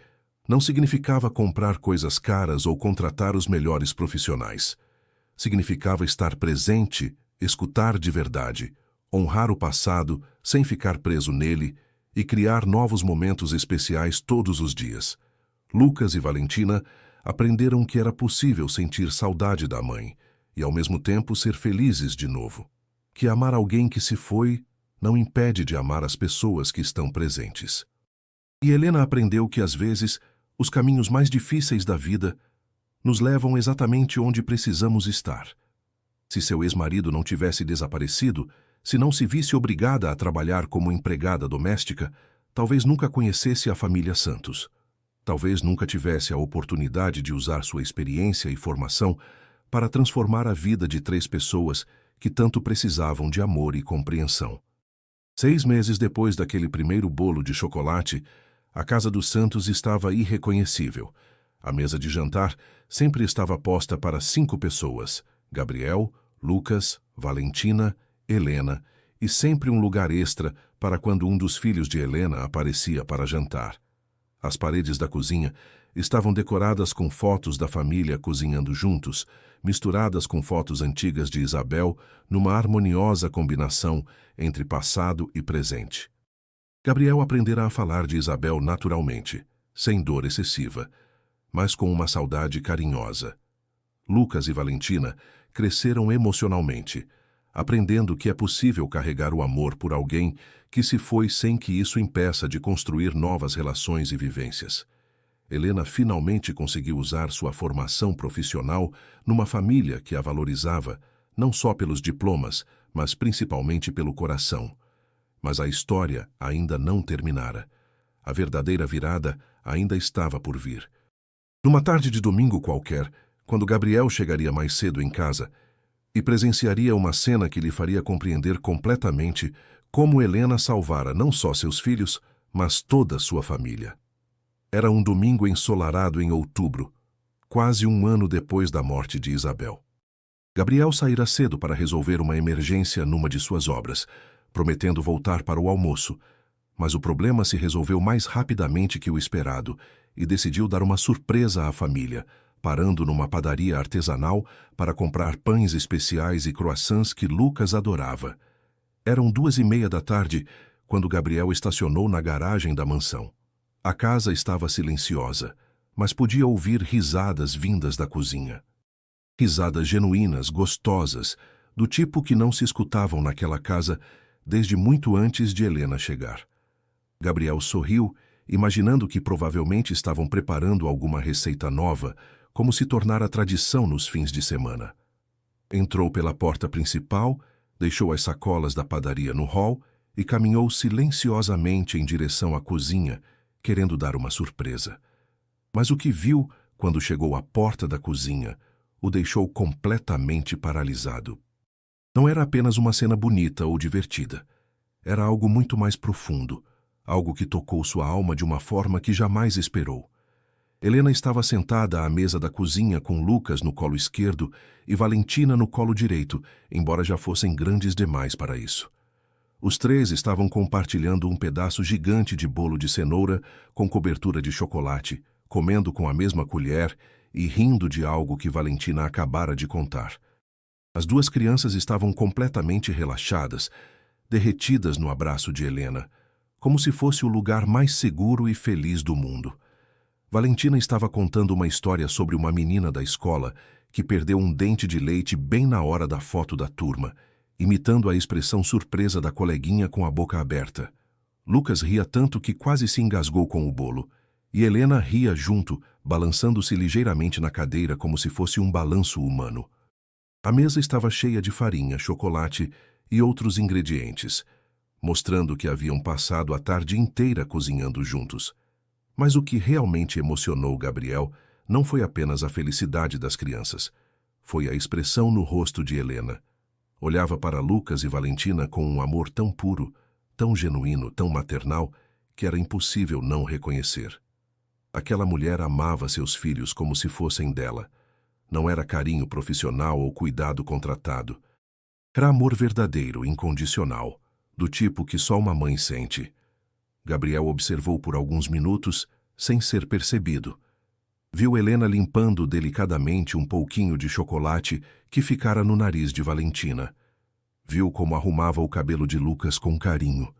não significava comprar coisas caras ou contratar os melhores profissionais. Significava estar presente, escutar de verdade, honrar o passado sem ficar preso nele e criar novos momentos especiais todos os dias. Lucas e Valentina aprenderam que era possível sentir saudade da mãe e, ao mesmo tempo, ser felizes de novo. Que amar alguém que se foi não impede de amar as pessoas que estão presentes. E Helena aprendeu que, às vezes, os caminhos mais difíceis da vida nos levam exatamente onde precisamos estar. Se seu ex-marido não tivesse desaparecido, se não se visse obrigada a trabalhar como empregada doméstica, talvez nunca conhecesse a família Santos. Talvez nunca tivesse a oportunidade de usar sua experiência e formação para transformar a vida de 3 pessoas que tanto precisavam de amor e compreensão. 6 meses depois daquele primeiro bolo de chocolate, a casa dos Santos estava irreconhecível. A mesa de jantar sempre estava posta para 5 pessoas: Gabriel, Lucas, Valentina, Helena, e sempre um lugar extra para quando um dos filhos de Helena aparecia para jantar. As paredes da cozinha estavam decoradas com fotos da família cozinhando juntos, misturadas com fotos antigas de Isabel, numa harmoniosa combinação entre passado e presente. Gabriel aprendera a falar de Isabel naturalmente, sem dor excessiva, mas com uma saudade carinhosa. Lucas e Valentina cresceram emocionalmente, aprendendo que é possível carregar o amor por alguém que se foi sem que isso impeça de construir novas relações e vivências. Helena finalmente conseguiu usar sua formação profissional numa família que a valorizava, não só pelos diplomas, mas principalmente pelo coração. Mas a história ainda não terminara. A verdadeira virada ainda estava por vir. Numa tarde de domingo qualquer, quando Gabriel chegaria mais cedo em casa e presenciaria uma cena que lhe faria compreender completamente como Helena salvara não só seus filhos, mas toda sua família. Era um domingo ensolarado em outubro, quase um ano depois da morte de Isabel. Gabriel saíra cedo para resolver uma emergência numa de suas obras, prometendo voltar para o almoço, mas o problema se resolveu mais rapidamente que o esperado e decidiu dar uma surpresa à família, parando numa padaria artesanal para comprar pães especiais e croissants que Lucas adorava. Eram 2:30 da tarde quando Gabriel estacionou na garagem da mansão. A casa estava silenciosa, mas podia ouvir risadas vindas da cozinha. Risadas genuínas, gostosas, do tipo que não se escutavam naquela casa desde muito antes de Helena chegar. Gabriel sorriu, imaginando que provavelmente estavam preparando alguma receita nova, como se tornara tradição nos fins de semana. Entrou pela porta principal, deixou as sacolas da padaria no hall e caminhou silenciosamente em direção à cozinha, querendo dar uma surpresa. Mas o que viu quando chegou à porta da cozinha o deixou completamente paralisado. Não era apenas uma cena bonita ou divertida. Era algo muito mais profundo, algo que tocou sua alma de uma forma que jamais esperou. Helena estava sentada à mesa da cozinha com Lucas no colo esquerdo e Valentina no colo direito, embora já fossem grandes demais para isso. Os 3 estavam compartilhando um pedaço gigante de bolo de cenoura com cobertura de chocolate, comendo com a mesma colher e rindo de algo que Valentina acabara de contar. As 2 crianças estavam completamente relaxadas, derretidas no abraço de Helena, como se fosse o lugar mais seguro e feliz do mundo. Valentina estava contando uma história sobre uma menina da escola que perdeu um dente de leite bem na hora da foto da turma, imitando a expressão surpresa da coleguinha com a boca aberta. Lucas ria tanto que quase se engasgou com o bolo, e Helena ria junto, balançando-se ligeiramente na cadeira como se fosse um balanço humano. A mesa estava cheia de farinha, chocolate e outros ingredientes, mostrando que haviam passado a tarde inteira cozinhando juntos. Mas o que realmente emocionou Gabriel não foi apenas a felicidade das crianças. Foi a expressão no rosto de Helena. Olhava para Lucas e Valentina com um amor tão puro, tão genuíno, tão maternal, que era impossível não reconhecer. Aquela mulher amava seus filhos como se fossem dela. Não era carinho profissional ou cuidado contratado. Era amor verdadeiro, incondicional, do tipo que só uma mãe sente. Gabriel observou por alguns minutos, sem ser percebido. Viu Helena limpando delicadamente um pouquinho de chocolate que ficara no nariz de Valentina. Viu como arrumava o cabelo de Lucas com carinho.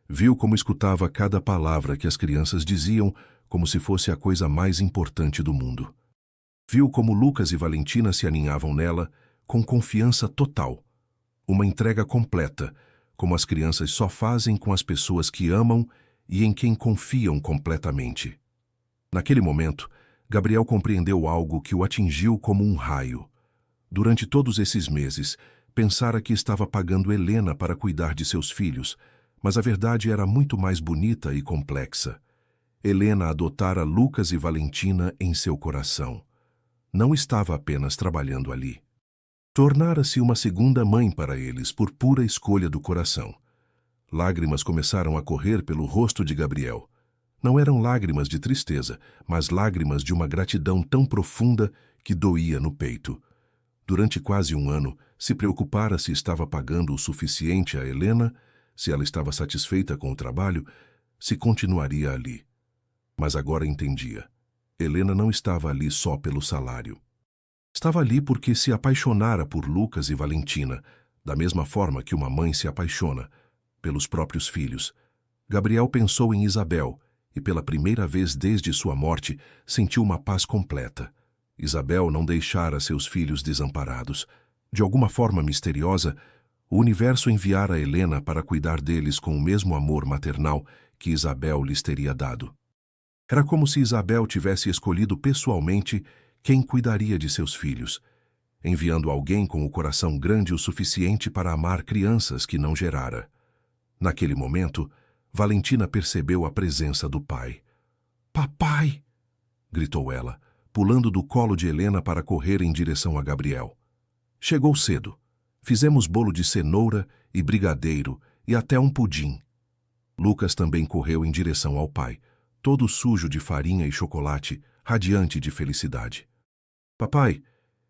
Viu como escutava cada palavra que as crianças diziam como se fosse a coisa mais importante do mundo. Viu como Lucas e Valentina se aninhavam nela com confiança total. Uma entrega completa, como as crianças só fazem com as pessoas que amam e em quem confiam completamente. Naquele momento, Gabriel compreendeu algo que o atingiu como um raio. Durante todos esses meses, pensara que estava pagando Helena para cuidar de seus filhos, mas a verdade era muito mais bonita e complexa. Helena adotara Lucas e Valentina em seu coração. Não estava apenas trabalhando ali. Tornara-se uma segunda mãe para eles por pura escolha do coração. Lágrimas começaram a correr pelo rosto de Gabriel. Não eram lágrimas de tristeza, mas lágrimas de uma gratidão tão profunda que doía no peito. Durante quase um ano, se preocupara se estava pagando o suficiente a Helena, se ela estava satisfeita com o trabalho, se continuaria ali. Mas agora entendia. Helena não estava ali só pelo salário. Estava ali porque se apaixonara por Lucas e Valentina, da mesma forma que uma mãe se apaixona pelos próprios filhos. Gabriel pensou em Isabel e, pela primeira vez desde sua morte, sentiu uma paz completa. Isabel não deixara seus filhos desamparados. De alguma forma misteriosa, o universo enviara Helena para cuidar deles com o mesmo amor maternal que Isabel lhes teria dado. Era como se Isabel tivesse escolhido pessoalmente quem cuidaria de seus filhos, enviando alguém com o coração grande o suficiente para amar crianças que não gerara. Naquele momento, Valentina percebeu a presença do pai. "Papai!" gritou ela, pulando do colo de Helena para correr em direção a Gabriel. Chegou cedo. Fizemos bolo de cenoura e brigadeiro e até um pudim. Lucas também correu em direção ao pai, todo sujo de farinha e chocolate, radiante de felicidade. "Papai,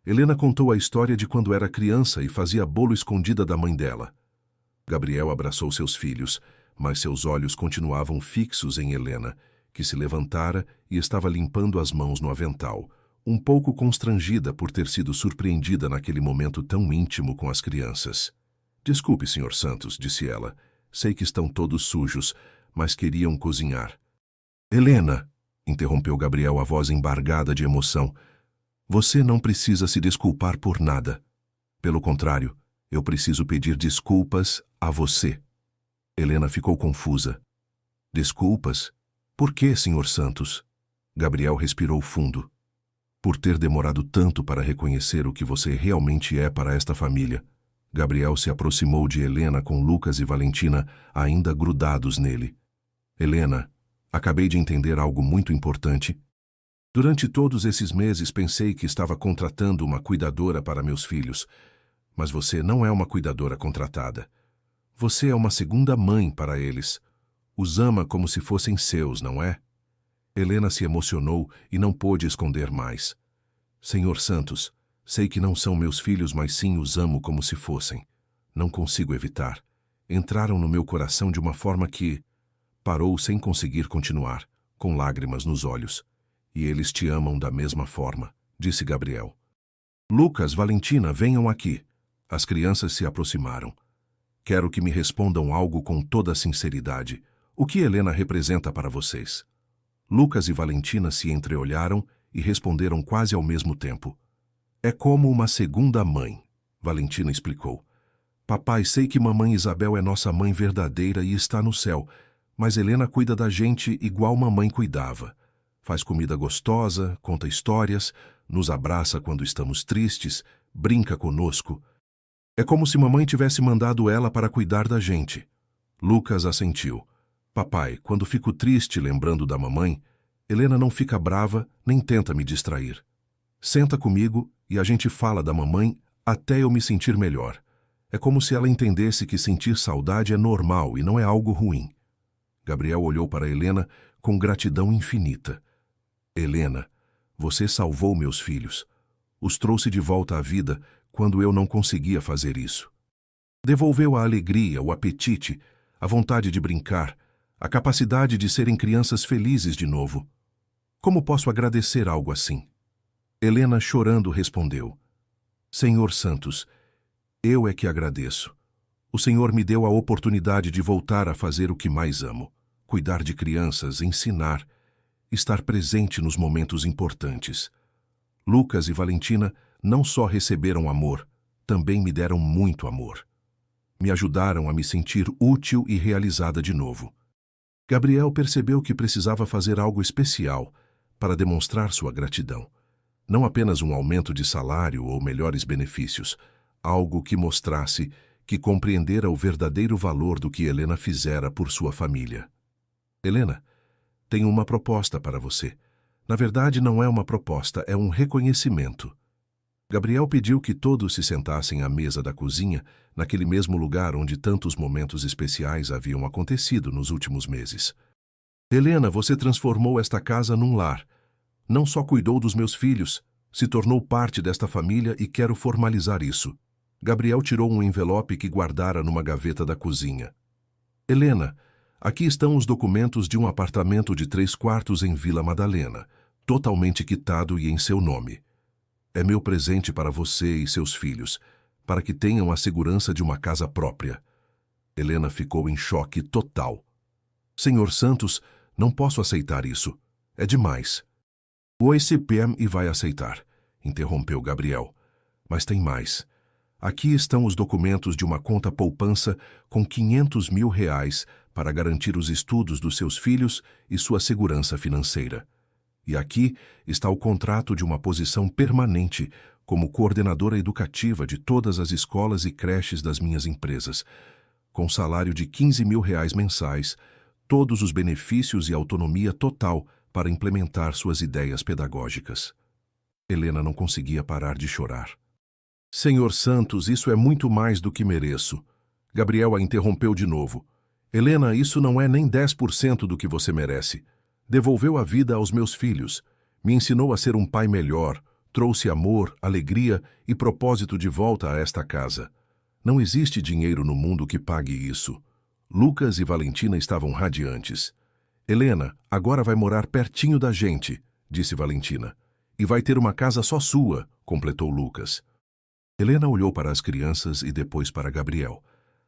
Helena contou a história de quando era criança e fazia bolo escondida da mãe dela." Gabriel abraçou seus filhos, mas seus olhos continuavam fixos em Helena, que se levantara e estava limpando as mãos no avental, um pouco constrangida por ter sido surpreendida naquele momento tão íntimo com as crianças. "Desculpe, Sr. Santos", disse ela. "Sei que estão todos sujos, mas queriam cozinhar." "Helena", interrompeu Gabriel, a voz embargada de emoção, "você não precisa se desculpar por nada. Pelo contrário, eu preciso pedir desculpas a você." Helena ficou confusa. "Desculpas? Por quê, Sr. Santos?" Gabriel respirou fundo. "Por ter demorado tanto para reconhecer o que você realmente é para esta família." Gabriel se aproximou de Helena com Lucas e Valentina ainda grudados nele. "Helena, acabei de entender algo muito importante. Durante todos esses meses pensei que estava contratando uma cuidadora para meus filhos, mas você não é uma cuidadora contratada. Você é uma segunda mãe para eles. Os ama como se fossem seus, não é?" Helena se emocionou e não pôde esconder mais. "Senhor Santos, sei que não são meus filhos, mas sim os amo como se fossem. Não consigo evitar. Entraram no meu coração de uma forma que..." Parou sem conseguir continuar, com lágrimas nos olhos. "E eles te amam da mesma forma", disse Gabriel. "Lucas, Valentina, venham aqui." As crianças se aproximaram. "Quero que me respondam algo com toda sinceridade. O que Helena representa para vocês?" Lucas e Valentina se entreolharam e responderam quase ao mesmo tempo. "É como uma segunda mãe", Valentina explicou. "Papai, sei que mamãe Isabel é nossa mãe verdadeira e está no céu, mas Helena cuida da gente igual mamãe cuidava. Faz comida gostosa, conta histórias, nos abraça quando estamos tristes, brinca conosco. É como se mamãe tivesse mandado ela para cuidar da gente." Lucas assentiu. Papai, quando fico triste lembrando da mamãe, Helena não fica brava nem tenta me distrair. Senta comigo e a gente fala da mamãe até eu me sentir melhor. É como se ela entendesse que sentir saudade é normal e não é algo ruim. Gabriel olhou para Helena com gratidão infinita. Helena, você salvou meus filhos. Os trouxe de volta à vida quando eu não conseguia fazer isso. Devolveu a alegria, o apetite, a vontade de brincar, a capacidade de serem crianças felizes de novo. Como posso agradecer algo assim? Helena, chorando, respondeu. Senhor Santos, eu é que agradeço. O Senhor me deu a oportunidade de voltar a fazer o que mais amo. Cuidar de crianças, ensinar, estar presente nos momentos importantes. Lucas e Valentina não só receberam amor, também me deram muito amor. Me ajudaram a me sentir útil e realizada de novo. Gabriel percebeu que precisava fazer algo especial para demonstrar sua gratidão. Não apenas um aumento de salário ou melhores benefícios, algo que mostrasse que compreendera o verdadeiro valor do que Helena fizera por sua família. Helena, tenho uma proposta para você. Na verdade, não é uma proposta, é um reconhecimento. Gabriel pediu que todos se sentassem à mesa da cozinha, naquele mesmo lugar onde tantos momentos especiais haviam acontecido nos últimos meses. Helena, você transformou esta casa num lar. Não só cuidou dos meus filhos, se tornou parte desta família e quero formalizar isso. Gabriel tirou um envelope que guardara numa gaveta da cozinha. Helena, aqui estão os documentos de um apartamento de 3 quartos em Vila Madalena, totalmente quitado e em seu nome. É meu presente para você e seus filhos, para que tenham a segurança de uma casa própria. Helena ficou em choque total. Senhor Santos, não posso aceitar isso. É demais. O ICPM e vai aceitar, interrompeu Gabriel. Mas tem mais. Aqui estão os documentos de uma conta poupança com R$500 mil para garantir os estudos dos seus filhos e sua segurança financeira. E aqui está o contrato de uma posição permanente como coordenadora educativa de todas as escolas e creches das minhas empresas, com salário de R$15 mil mensais, todos os benefícios e autonomia total para implementar suas ideias pedagógicas. Helena não conseguia parar de chorar. Senhor Santos, isso é muito mais do que mereço. Gabriel a interrompeu de novo. Helena, isso não é nem 10% do que você merece. Devolveu a vida aos meus filhos, me ensinou a ser um pai melhor, trouxe amor, alegria e propósito de volta a esta casa. Não existe dinheiro no mundo que pague isso. Lucas e Valentina estavam radiantes. Helena, agora vai morar pertinho da gente, disse Valentina. E vai ter uma casa só sua, completou Lucas. Helena olhou para as crianças e depois para Gabriel.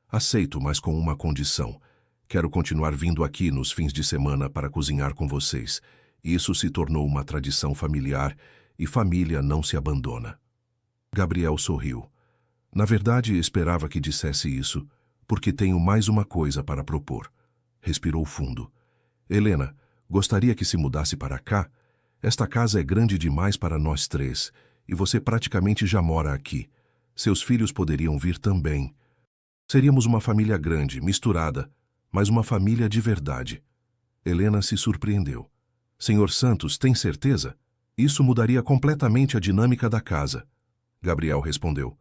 Aceito, mas com uma condição. Quero continuar vindo aqui nos fins de semana para cozinhar com vocês. Isso se tornou uma tradição familiar e família não se abandona. Gabriel sorriu. Na verdade, esperava que dissesse isso, porque tenho mais uma coisa para propor. Respirou fundo. Helena, gostaria que se mudasse para cá? Esta casa é grande demais para nós 3, e você praticamente já mora aqui. Seus filhos poderiam vir também. Seríamos uma família grande, misturada, mas uma família de verdade. Helena se surpreendeu. Senhor Santos, tem certeza? Isso mudaria completamente a dinâmica da casa. Gabriel respondeu.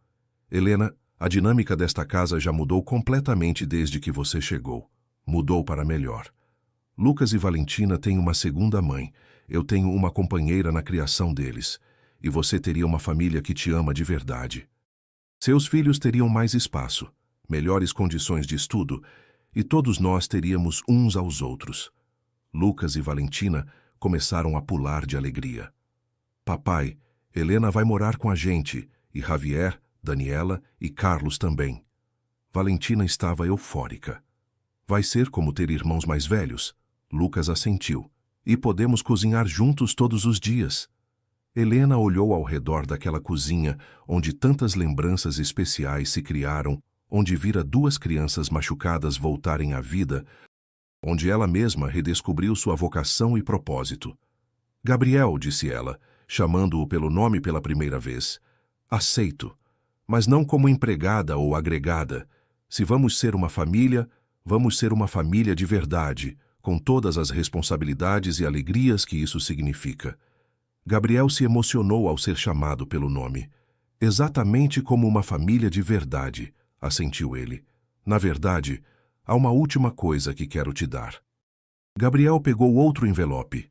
Helena, a dinâmica desta casa já mudou completamente desde que você chegou. Mudou para melhor. Lucas e Valentina têm uma segunda mãe. Eu tenho uma companheira na criação deles. E você teria uma família que te ama de verdade. Seus filhos teriam mais espaço, melhores condições de estudo, e todos nós teríamos uns aos outros. Lucas e Valentina começaram a pular de alegria. Papai, Helena vai morar com a gente, e Javier, Daniela e Carlos também. Valentina estava eufórica. Vai ser como ter irmãos mais velhos. Lucas assentiu. E podemos cozinhar juntos todos os dias. Helena olhou ao redor daquela cozinha onde tantas lembranças especiais se criaram, onde vira 2 crianças machucadas voltarem à vida, onde ela mesma redescobriu sua vocação e propósito. Gabriel, disse ela, chamando-o pelo nome pela primeira vez. Aceito, mas não como empregada ou agregada. Se vamos ser uma família, Vamos ser uma família de verdade, com todas as responsabilidades e alegrias que isso significa. Gabriel se emocionou ao ser chamado pelo nome. Exatamente como uma família de verdade, assentiu ele. Na verdade, há uma última coisa que quero te dar. Gabriel pegou outro envelope.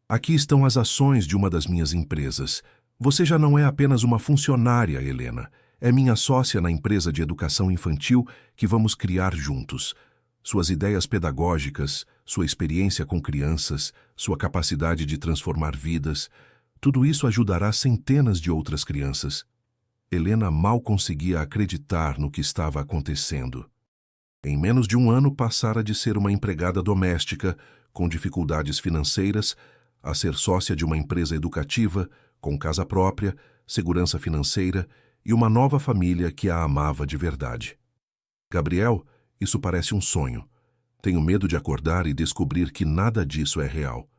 Aqui estão as ações de uma das minhas empresas. Você já não é apenas uma funcionária, Helena. É minha sócia na empresa de educação infantil que vamos criar juntos. Suas ideias pedagógicas, sua experiência com crianças, sua capacidade de transformar vidas, tudo isso ajudará centenas de outras crianças. Helena mal conseguia acreditar no que estava acontecendo. Em menos de um ano passara de ser uma empregada doméstica, com dificuldades financeiras, a ser sócia de uma empresa educativa, com casa própria, segurança financeira e uma nova família que a amava de verdade. Gabriel, isso parece um sonho. Tenho medo de acordar e descobrir que nada disso é real.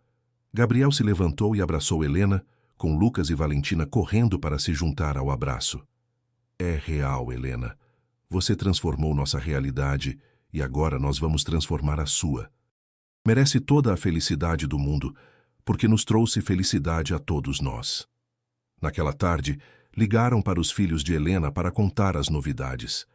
Gabriel se levantou e abraçou Helena, com Lucas e Valentina correndo para se juntar ao abraço. É real, Helena. Você transformou nossa realidade e agora nós vamos transformar a sua. Merece toda a felicidade do mundo, porque nos trouxe felicidade a todos nós. Naquela tarde, ligaram para os filhos de Helena para contar as novidades.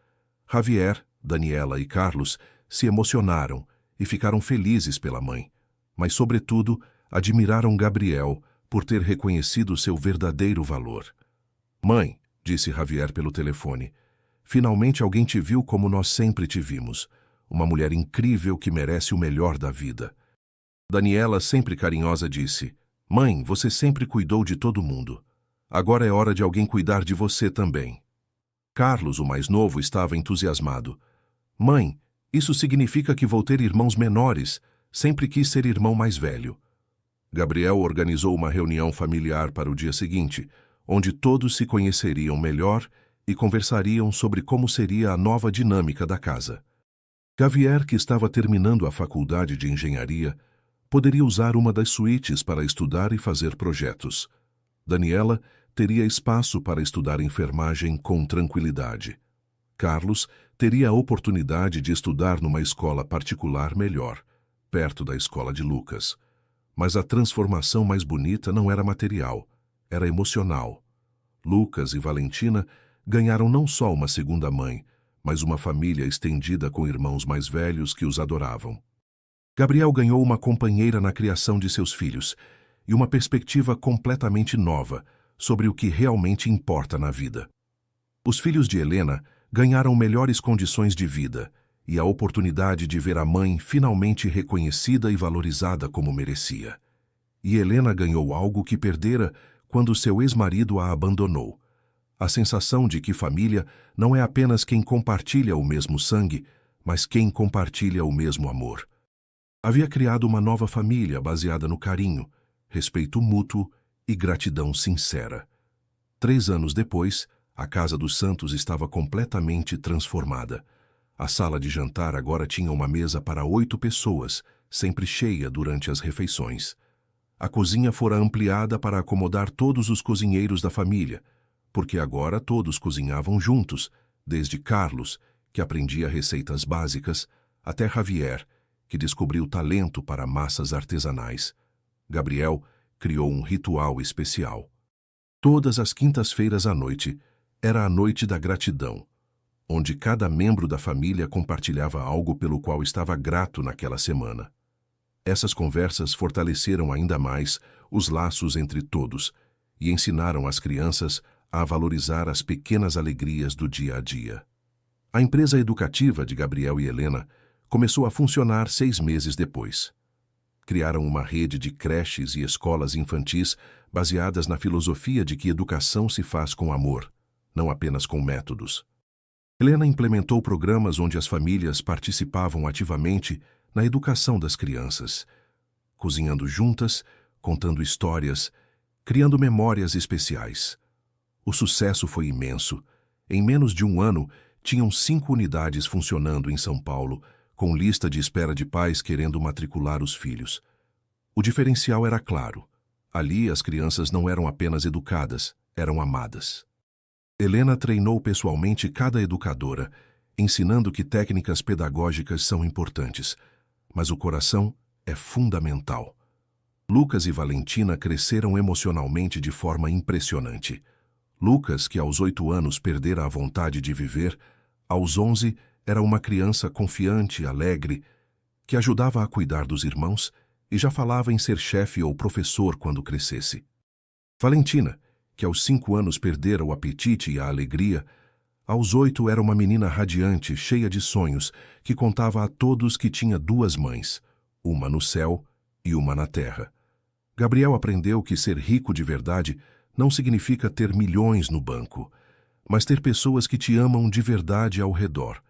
Javier, Daniela e Carlos se emocionaram e ficaram felizes pela mãe, mas, sobretudo, admiraram Gabriel por ter reconhecido seu verdadeiro valor. Mãe, disse Javier pelo telefone, finalmente alguém te viu como nós sempre te vimos, uma mulher incrível que merece o melhor da vida. Daniela, sempre carinhosa, disse, mãe, você sempre cuidou de todo mundo. Agora é hora de alguém cuidar de você também. Carlos, o mais novo, estava entusiasmado. Mãe, isso significa que vou ter irmãos menores. Sempre quis ser irmão mais velho. Gabriel organizou uma reunião familiar para o dia seguinte, onde todos se conheceriam melhor e conversariam sobre como seria a nova dinâmica da casa. Javier, que estava terminando a faculdade de engenharia, poderia usar uma das suítes para estudar e fazer projetos. Daniela teria espaço para estudar enfermagem com tranquilidade. Carlos teria a oportunidade de estudar numa escola particular melhor, perto da escola de Lucas. Mas a transformação mais bonita não era material, era emocional. Lucas e Valentina ganharam não só uma segunda mãe, mas uma família estendida com irmãos mais velhos que os adoravam. Gabriel ganhou uma companheira na criação de seus filhos e uma perspectiva completamente nova sobre o que realmente importa na vida. Os filhos de Helena ganharam melhores condições de vida e a oportunidade de ver a mãe finalmente reconhecida e valorizada como merecia. E Helena ganhou algo que perdera quando seu ex-marido a abandonou. A sensação de que família não é apenas quem compartilha o mesmo sangue, mas quem compartilha o mesmo amor. Havia criado uma nova família baseada no carinho, respeito mútuo e gratidão sincera. 3 anos depois, a Casa dos Santos estava completamente transformada. A sala de jantar agora tinha uma mesa para 8 pessoas, sempre cheia durante as refeições. A cozinha fora ampliada para acomodar todos os cozinheiros da família, porque agora todos cozinhavam juntos, desde Carlos, que aprendia receitas básicas, até Javier, que descobriu talento para massas artesanais. Gabriel criou um ritual especial. Todas as quintas-feiras à noite era a noite da gratidão, onde cada membro da família compartilhava algo pelo qual estava grato naquela semana. Essas conversas fortaleceram ainda mais os laços entre todos e ensinaram as crianças a valorizar as pequenas alegrias do dia a dia. A empresa educativa de Gabriel e Helena começou a funcionar 6 meses depois. Criaram uma rede de creches e escolas infantis baseadas na filosofia de que educação se faz com amor, não apenas com métodos. Helena implementou programas onde as famílias participavam ativamente na educação das crianças, cozinhando juntas, contando histórias, criando memórias especiais. O sucesso foi imenso. Em menos de um ano, tinham 5 unidades funcionando em São Paulo, com lista de espera de pais querendo matricular os filhos. O diferencial era claro. Ali, as crianças não eram apenas educadas, eram amadas. Helena treinou pessoalmente cada educadora ensinando que técnicas pedagógicas são importantes, mas o coração é fundamental. Lucas e Valentina cresceram emocionalmente de forma impressionante. Lucas, que aos 8 anos perdera a vontade de viver, aos 11 era uma criança confiante, alegre, que ajudava a cuidar dos irmãos e já falava em ser chefe ou professor quando crescesse. Valentina, que aos 5 anos perdera o apetite e a alegria, aos 8 era uma menina radiante, cheia de sonhos, que contava a todos que tinha 2 mães, uma no céu e uma na terra. Gabriel aprendeu que ser rico de verdade não significa ter milhões no banco, mas ter pessoas que te amam de verdade ao redor.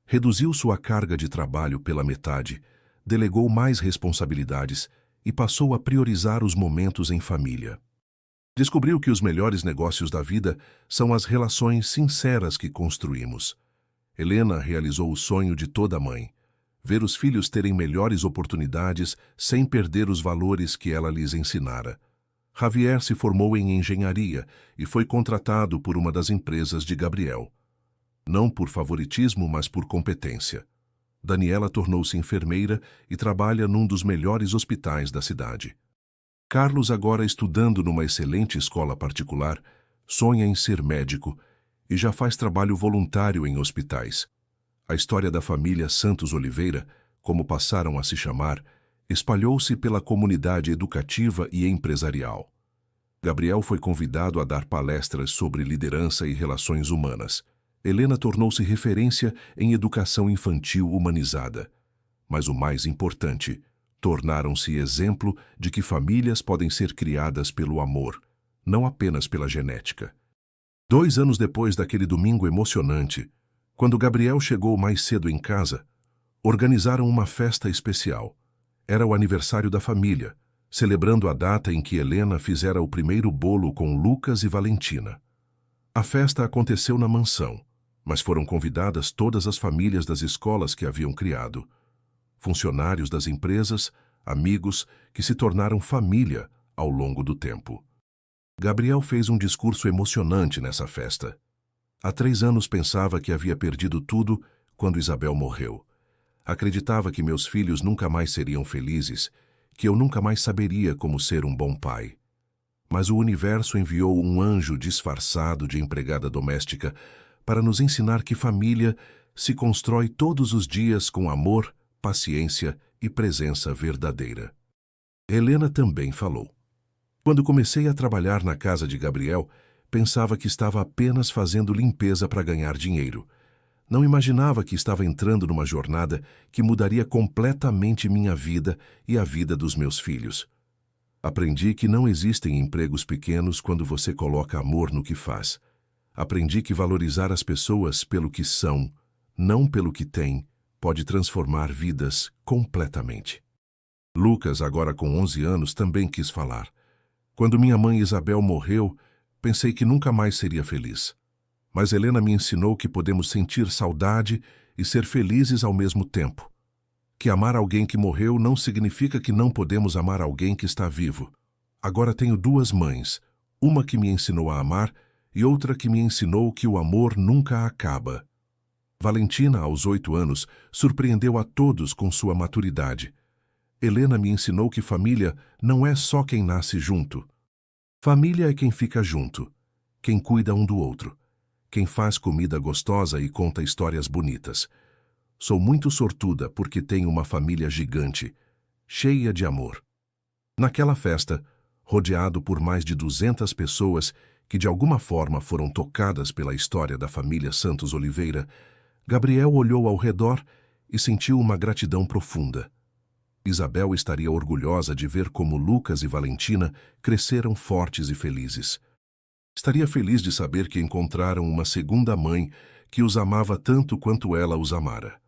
Reduziu sua carga de trabalho pela metade, delegou mais responsabilidades e passou a priorizar os momentos em família. Descobriu que os melhores negócios da vida são as relações sinceras que construímos. Helena realizou o sonho de toda mãe: ver os filhos terem melhores oportunidades sem perder os valores que ela lhes ensinara. Javier se formou em engenharia e foi contratado por uma das empresas de Gabriel. Não por favoritismo, mas por competência. Daniela tornou-se enfermeira e trabalha num dos melhores hospitais da cidade. Carlos, agora estudando numa excelente escola particular, sonha em ser médico e já faz trabalho voluntário em hospitais. A história da família Santos Oliveira, como passaram a se chamar, espalhou-se pela comunidade educativa e empresarial. Gabriel foi convidado a dar palestras sobre liderança e relações humanas. Helena tornou-se referência em educação infantil humanizada. Mas o mais importante, tornaram-se exemplo de que famílias podem ser criadas pelo amor, não apenas pela genética. 2 anos depois daquele domingo emocionante, quando Gabriel chegou mais cedo em casa, organizaram uma festa especial. Era o aniversário da família, celebrando a data em que Helena fizera o primeiro bolo com Lucas e Valentina. A festa aconteceu na mansão, mas foram convidadas todas as famílias das escolas que haviam criado. Funcionários das empresas, amigos que se tornaram família ao longo do tempo. Gabriel fez um discurso emocionante nessa festa. Há 3 anos pensava que havia perdido tudo quando Isabel morreu. Acreditava que meus filhos nunca mais seriam felizes, que eu nunca mais saberia como ser um bom pai. Mas o universo enviou um anjo disfarçado de empregada doméstica para nos ensinar que família se constrói todos os dias com amor, paciência e presença verdadeira. Helena também falou. Quando comecei a trabalhar na casa de Gabriel, pensava que estava apenas fazendo limpeza para ganhar dinheiro. Não imaginava que estava entrando numa jornada que mudaria completamente minha vida e a vida dos meus filhos. Aprendi que não existem empregos pequenos quando você coloca amor no que faz. Aprendi que valorizar as pessoas pelo que são, não pelo que têm, pode transformar vidas completamente. Lucas, agora com 11 anos, também quis falar. Quando minha mãe Isabel morreu, pensei que nunca mais seria feliz. Mas Helena me ensinou que podemos sentir saudade e ser felizes ao mesmo tempo. Que amar alguém que morreu não significa que não podemos amar alguém que está vivo. Agora tenho 2 mães, uma que me ensinou a amar e outra que me ensinou que o amor nunca acaba. Valentina, aos 8 anos, surpreendeu a todos com sua maturidade. Helena me ensinou que família não é só quem nasce junto. Família é quem fica junto, quem cuida um do outro, quem faz comida gostosa e conta histórias bonitas. Sou muito sortuda porque tenho uma família gigante, cheia de amor. Naquela festa, rodeado por mais de 200 pessoas que de alguma forma foram tocadas pela história da família Santos Oliveira, Gabriel olhou ao redor e sentiu uma gratidão profunda. Isabel estaria orgulhosa de ver como Lucas e Valentina cresceram fortes e felizes. Estaria feliz de saber que encontraram uma segunda mãe que os amava tanto quanto ela os amara.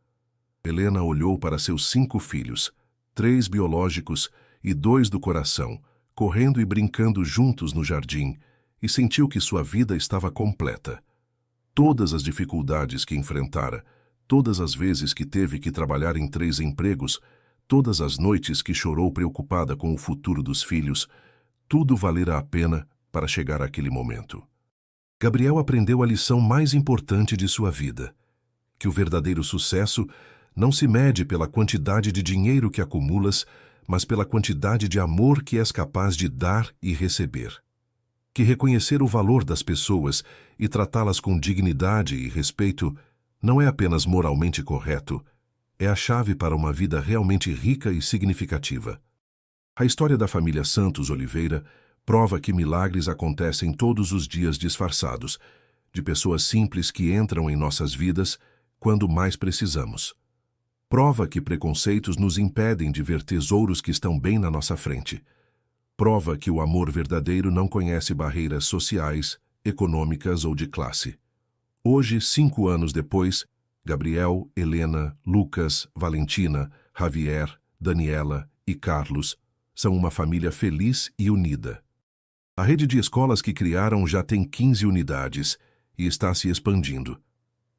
Helena olhou para seus 5 filhos, 3 biológicos e 2 do coração, correndo e brincando juntos no jardim, e sentiu que sua vida estava completa. Todas as dificuldades que enfrentara, todas as vezes que teve que trabalhar em 3 empregos, todas as noites que chorou preocupada com o futuro dos filhos, tudo valera a pena para chegar àquele momento. Gabriel aprendeu a lição mais importante de sua vida, que o verdadeiro sucesso não se mede pela quantidade de dinheiro que acumulas, mas pela quantidade de amor que és capaz de dar e receber. Que reconhecer o valor das pessoas e tratá-las com dignidade e respeito não é apenas moralmente correto, é a chave para uma vida realmente rica e significativa. A história da família Santos Oliveira prova que milagres acontecem todos os dias disfarçados, de pessoas simples que entram em nossas vidas quando mais precisamos. Prova que preconceitos nos impedem de ver tesouros que estão bem na nossa frente. Prova que o amor verdadeiro não conhece barreiras sociais, econômicas ou de classe. Hoje, 5 anos depois, Gabriel, Helena, Lucas, Valentina, Javier, Daniela e Carlos são uma família feliz e unida. A rede de escolas que criaram já tem 15 unidades e está se expandindo.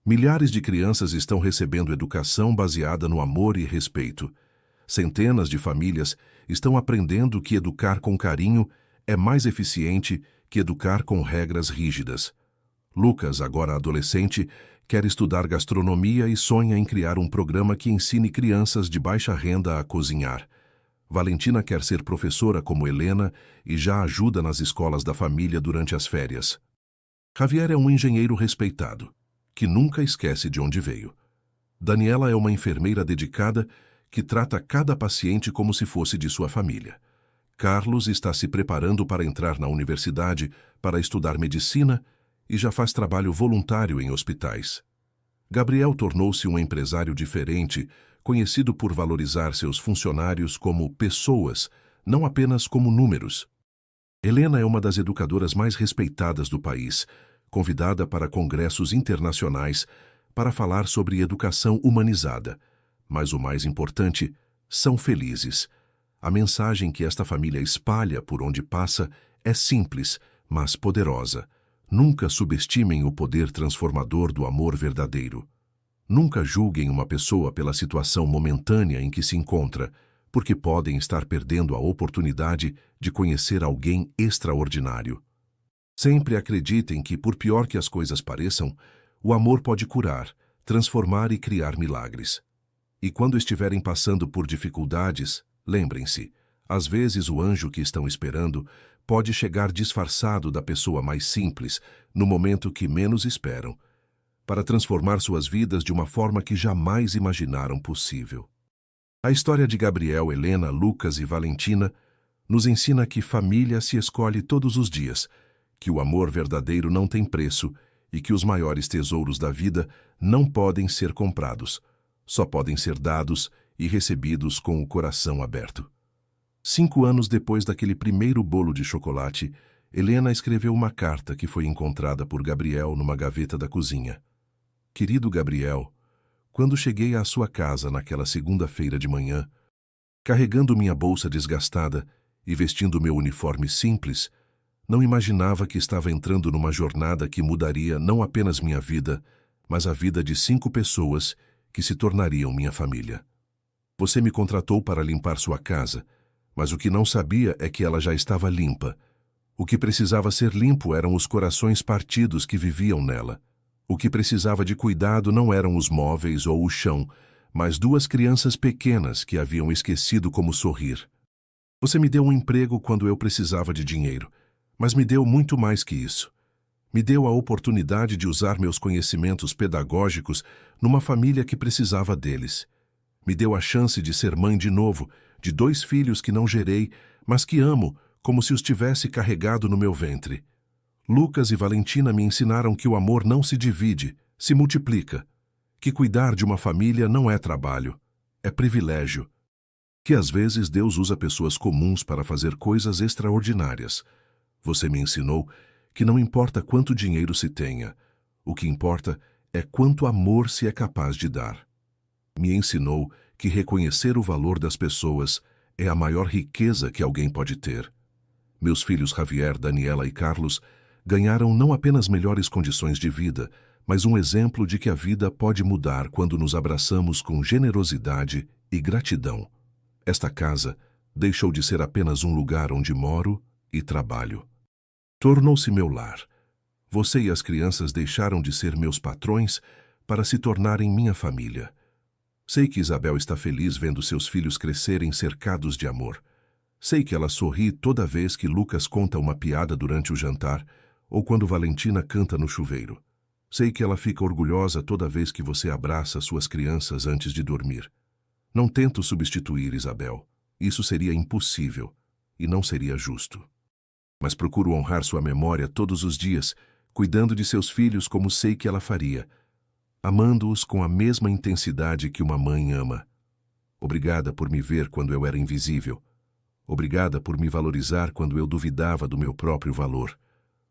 Milhares de crianças estão recebendo educação baseada no amor e respeito. Centenas de famílias estão aprendendo que educar com carinho é mais eficiente que educar com regras rígidas. Lucas, agora adolescente, quer estudar gastronomia e sonha em criar um programa que ensine crianças de baixa renda a cozinhar. Valentina quer ser professora como Helena e já ajuda nas escolas da família durante as férias. Javier é um engenheiro respeitado, que nunca esquece de onde veio. Daniela é uma enfermeira dedicada que trata cada paciente como se fosse de sua família. Carlos está se preparando para entrar na universidade para estudar medicina e já faz trabalho voluntário em hospitais. Gabriel tornou-se um empresário diferente, conhecido por valorizar seus funcionários como pessoas, não apenas como números. Helena é uma das educadoras mais respeitadas do país, convidada para congressos internacionais para falar sobre educação humanizada. Mas o mais importante, são felizes. A mensagem que esta família espalha por onde passa é simples, mas poderosa. Nunca subestimem o poder transformador do amor verdadeiro. Nunca julguem uma pessoa pela situação momentânea em que se encontra, porque podem estar perdendo a oportunidade de conhecer alguém extraordinário. Sempre acreditem que, por pior que as coisas pareçam, o amor pode curar, transformar e criar milagres. E quando estiverem passando por dificuldades, lembrem-se, às vezes o anjo que estão esperando pode chegar disfarçado da pessoa mais simples, no momento que menos esperam, para transformar suas vidas de uma forma que jamais imaginaram possível. A história de Gabriel, Helena, Lucas e Valentina nos ensina que família se escolhe todos os dias, que o amor verdadeiro não tem preço e que os maiores tesouros da vida não podem ser comprados, só podem ser dados e recebidos com o coração aberto. 5 anos depois daquele primeiro bolo de chocolate, Helena escreveu uma carta que foi encontrada por Gabriel numa gaveta da cozinha. Querido Gabriel, quando cheguei à sua casa naquela segunda-feira de manhã, carregando minha bolsa desgastada e vestindo meu uniforme simples, não imaginava que estava entrando numa jornada que mudaria não apenas minha vida, mas a vida de 5 pessoas que se tornariam minha família. Você me contratou para limpar sua casa, mas o que não sabia é que ela já estava limpa. O que precisava ser limpo eram os corações partidos que viviam nela. O que precisava de cuidado não eram os móveis ou o chão, mas 2 crianças pequenas que haviam esquecido como sorrir. Você me deu um emprego quando eu precisava de dinheiro, mas me deu muito mais que isso. Me deu a oportunidade de usar meus conhecimentos pedagógicos numa família que precisava deles. Me deu a chance de ser mãe de novo, de 2 filhos que não gerei, mas que amo, como se os tivesse carregado no meu ventre. Lucas e Valentina me ensinaram que o amor não se divide, se multiplica. Que cuidar de uma família não é trabalho, é privilégio. Que às vezes Deus usa pessoas comuns para fazer coisas extraordinárias. Você me ensinou que não importa quanto dinheiro se tenha, o que importa é quanto amor se é capaz de dar. Me ensinou que reconhecer o valor das pessoas é a maior riqueza que alguém pode ter. Meus filhos Javier, Daniela e Carlos ganharam não apenas melhores condições de vida, mas um exemplo de que a vida pode mudar quando nos abraçamos com generosidade e gratidão. Esta casa deixou de ser apenas um lugar onde moro e trabalho. Tornou-se meu lar. Você e as crianças deixaram de ser meus patrões para se tornarem minha família. Sei que Isabel está feliz vendo seus filhos crescerem cercados de amor. Sei que ela sorri toda vez que Lucas conta uma piada durante o jantar ou quando Valentina canta no chuveiro. Sei que ela fica orgulhosa toda vez que você abraça suas crianças antes de dormir. Não tento substituir Isabel. Isso seria impossível e não seria justo. Mas procuro honrar sua memória todos os dias, cuidando de seus filhos como sei que ela faria, amando-os com a mesma intensidade que uma mãe ama. Obrigada por me ver quando eu era invisível. Obrigada por me valorizar quando eu duvidava do meu próprio valor.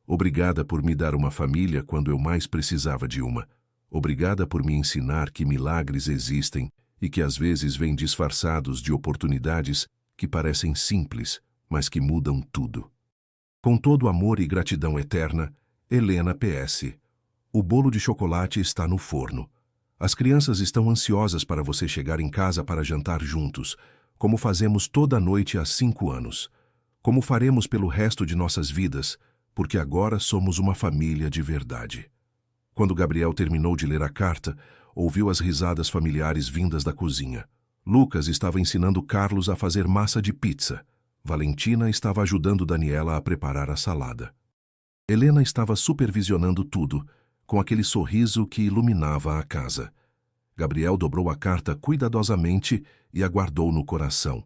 Obrigada por me dar uma família quando eu mais precisava de uma. Obrigada por me ensinar que milagres existem e que às vezes vêm disfarçados de oportunidades que parecem simples, mas que mudam tudo. Com todo amor e gratidão eterna, Helena PS. O bolo de chocolate está no forno. As crianças estão ansiosas para você chegar em casa para jantar juntos, como fazemos toda noite há 5 anos. Como faremos pelo resto de nossas vidas, porque agora somos uma família de verdade. Quando Gabriel terminou de ler a carta, ouviu as risadas familiares vindas da cozinha. Lucas estava ensinando Carlos a fazer massa de pizza. Valentina estava ajudando Daniela a preparar a salada. Helena estava supervisionando tudo, com aquele sorriso que iluminava a casa. Gabriel dobrou a carta cuidadosamente e a guardou no coração.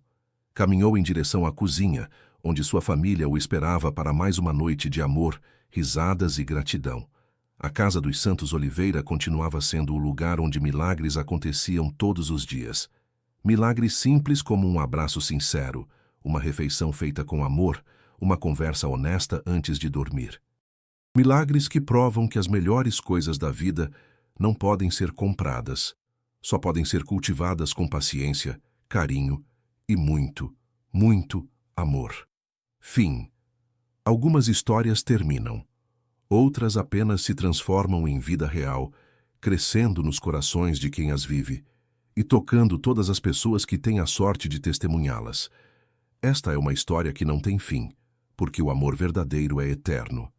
Caminhou em direção à cozinha, onde sua família o esperava para mais uma noite de amor, risadas e gratidão. A casa dos Santos Oliveira continuava sendo o lugar onde milagres aconteciam todos os dias. Milagres simples como um abraço sincero, uma refeição feita com amor, uma conversa honesta antes de dormir. Milagres que provam que as melhores coisas da vida não podem ser compradas, só podem ser cultivadas com paciência, carinho e muito, muito amor. Fim. Algumas histórias terminam. Outras apenas se transformam em vida real, crescendo nos corações de quem as vive e tocando todas as pessoas que têm a sorte de testemunhá-las. Esta é uma história que não tem fim, porque o amor verdadeiro é eterno.